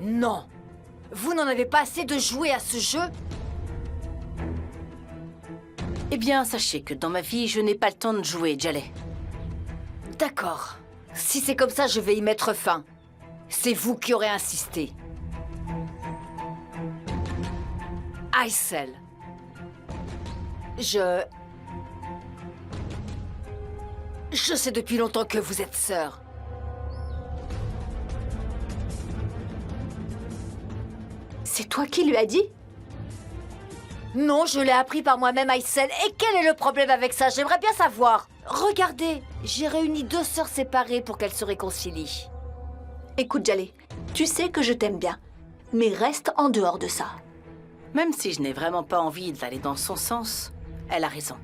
Non. Vous n'en avez pas assez de jouer à ce jeu? Eh bien, sachez que dans ma vie, je n'ai pas le temps de jouer, Djali. D'accord. Si c'est comme ça, je vais y mettre fin. C'est vous qui aurez insisté. Aysel. Je sais depuis longtemps que vous êtes sœurs. C'est toi qui lui as dit? Non, je l'ai appris par moi-même, Aysel. Et quel est le problème avec ça? J'aimerais bien savoir. Regardez, j'ai réuni 2 sœurs séparées pour qu'elles se réconcilient. Écoute, Djali, tu sais que je t'aime bien, mais reste en dehors de ça. Même si je n'ai vraiment pas envie d'aller dans son sens, elle a raison.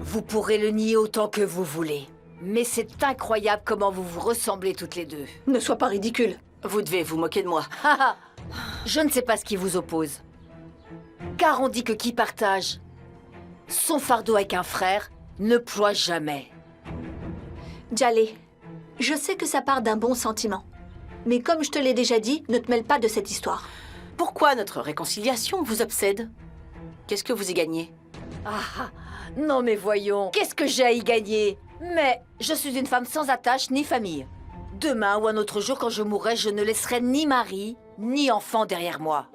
Vous pourrez le nier autant que vous voulez. Mais c'est incroyable comment vous vous ressemblez toutes les deux. Ne sois pas ridicule. Vous devez vous moquer de moi. Je ne sais pas ce qui vous oppose. Car on dit que qui partage son fardeau avec un frère ne ploie jamais. Djallé, je sais que ça part d'un bon sentiment. Mais comme je te l'ai déjà dit, ne te mêle pas de cette histoire. Pourquoi notre réconciliation vous obsède? Qu'est-ce que vous y gagnez? Ah, non mais voyons, qu'est-ce que j'ai à y gagner? Mais je suis une femme sans attache ni famille. Demain ou un autre jour, quand je mourrai, je ne laisserai ni mari, ni enfant derrière moi.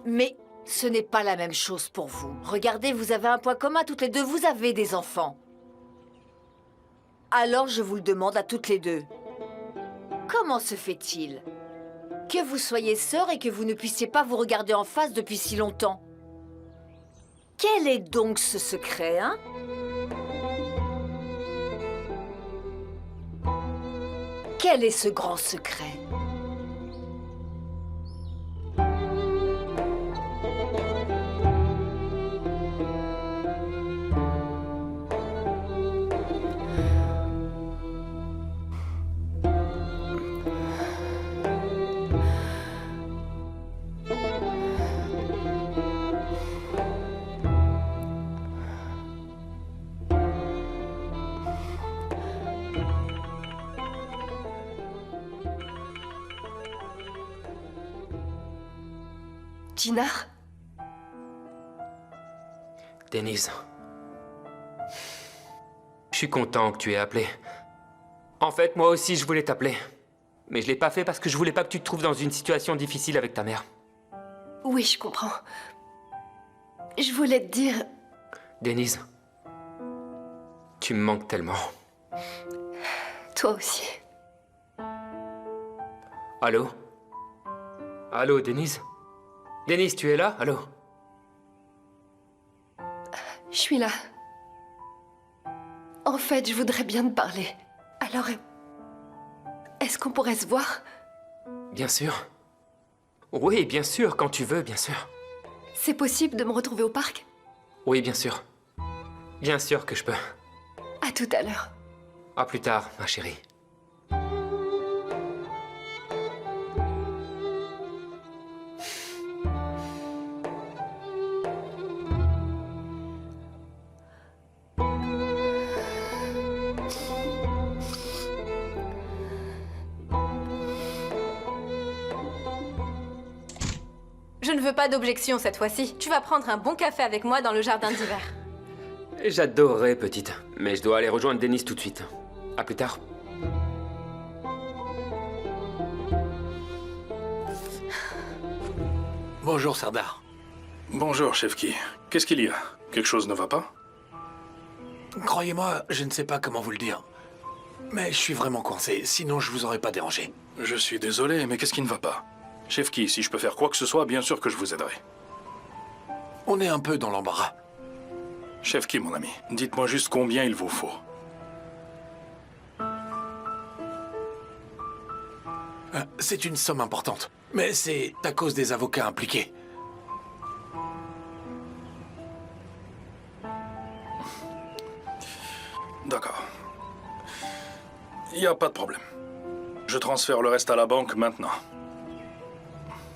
Mais ce n'est pas la même chose pour vous. Regardez, vous avez un point commun toutes les deux, vous avez des enfants. Alors je vous le demande à toutes les deux. Comment se fait-il que vous soyez sœurs et que vous ne puissiez pas vous regarder en face depuis si longtemps? Quel est donc ce secret, hein? Quel est ce grand secret? Djinar? Denise. Je suis content que tu aies appelé. En fait, moi aussi, je voulais t'appeler. Mais je l'ai pas fait parce que je voulais pas que tu te trouves dans une situation difficile avec ta mère. Oui, je comprends. Je voulais te dire... Denise, tu me manques tellement. Toi aussi. Allô? Allô, Denise? Denise, tu es là? Allô? Je suis là. En fait, je voudrais bien te parler. Alors, est-ce qu'on pourrait se voir? Bien sûr. Oui, bien sûr, quand tu veux, bien sûr. C'est possible de me retrouver au parc? Oui, bien sûr. Bien sûr que je peux. À tout à l'heure. À plus tard, ma chérie. Je ne veux pas d'objection cette fois-ci. Tu vas prendre un bon café avec moi dans le jardin d'hiver. J'adorerais, petite. Mais je dois aller rejoindre Denise tout de suite. À plus tard. Bonjour, Sardar. Bonjour, Chefki. Qu'est-ce qu'il y a? Quelque chose ne va pas? Croyez-moi, je ne sais pas comment vous le dire. Mais je suis vraiment coincé, sinon je vous aurais pas dérangé. Je suis désolé, mais qu'est-ce qui ne va pas? Chefki, si je peux faire quoi que ce soit, bien sûr que je vous aiderai. On est un peu dans l'embarras. Chefki, mon ami, dites-moi juste combien il vous faut. C'est une somme importante, mais c'est à cause des avocats impliqués. D'accord. Il n'y a pas de problème. Je transfère le reste à la banque maintenant.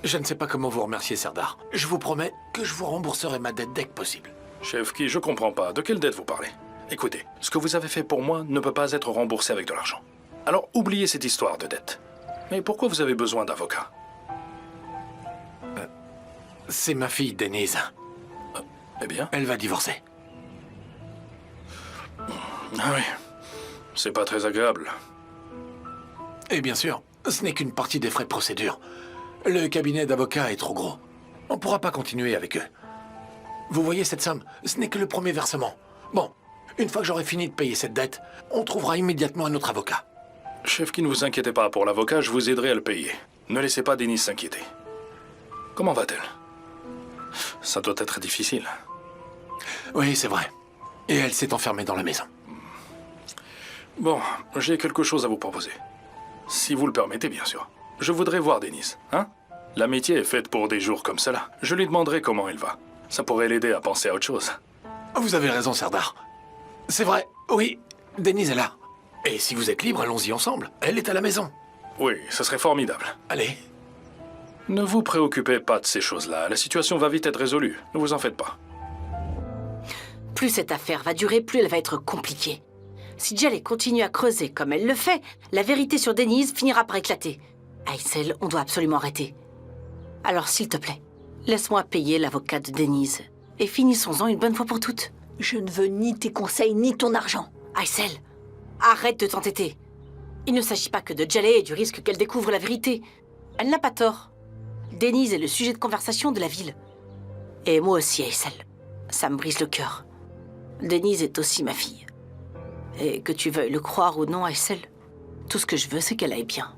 Je ne sais pas comment vous remercier, Sardar. Je vous promets que je vous rembourserai ma dette dès que possible. Chefki, je comprends pas. De quelle dette vous parlez? Écoutez, ce que vous avez fait pour moi ne peut pas être remboursé avec de l'argent. Alors oubliez cette histoire de dette. Mais pourquoi vous avez besoin d'avocat? C'est ma fille, Denise. Eh bien? Elle va divorcer. Ah oui. C'est pas très agréable. Et bien sûr, ce n'est qu'une partie des frais de procédure. Le cabinet d'avocats est trop gros. On ne pourra pas continuer avec eux. Vous voyez cette somme? Ce n'est que le premier versement. Bon, une fois que j'aurai fini de payer cette dette, on trouvera immédiatement un autre avocat. Chefki, ne vous inquiétez pas pour l'avocat, je vous aiderai à le payer. Ne laissez pas Denise s'inquiéter. Comment va-t-elle? Ça doit être difficile. Oui, c'est vrai. Et elle s'est enfermée dans la maison. Bon, j'ai quelque chose à vous proposer. Si vous le permettez, bien sûr. Je voudrais voir Denise, hein? L'amitié est faite pour des jours comme cela. Je lui demanderai comment elle va. Ça pourrait l'aider à penser à autre chose. Vous avez raison, Sardar. C'est vrai, oui, Denise est là. Et si vous êtes libre, allons-y ensemble. Elle est à la maison. Oui, ce serait formidable. Allez. Ne vous préoccupez pas de ces choses-là. La situation va vite être résolue. Ne vous en faites pas. Plus cette affaire va durer, plus elle va être compliquée. Si Jaleh continue à creuser comme elle le fait, la vérité sur Denise finira par éclater. Aysel, on doit absolument arrêter. Alors, s'il te plaît, laisse-moi payer l'avocat de Denise. Et finissons-en une bonne fois pour toutes. Je ne veux ni tes conseils, ni ton argent. Aysel, arrête de t'entêter. Il ne s'agit pas que de Jaleh et du risque qu'elle découvre la vérité. Elle n'a pas tort. Denise est le sujet de conversation de la ville. Et moi aussi, Aysel. Ça me brise le cœur. Denise est aussi ma fille. Et que tu veuilles le croire ou non, Aysel, tout ce que je veux, c'est qu'elle aille bien.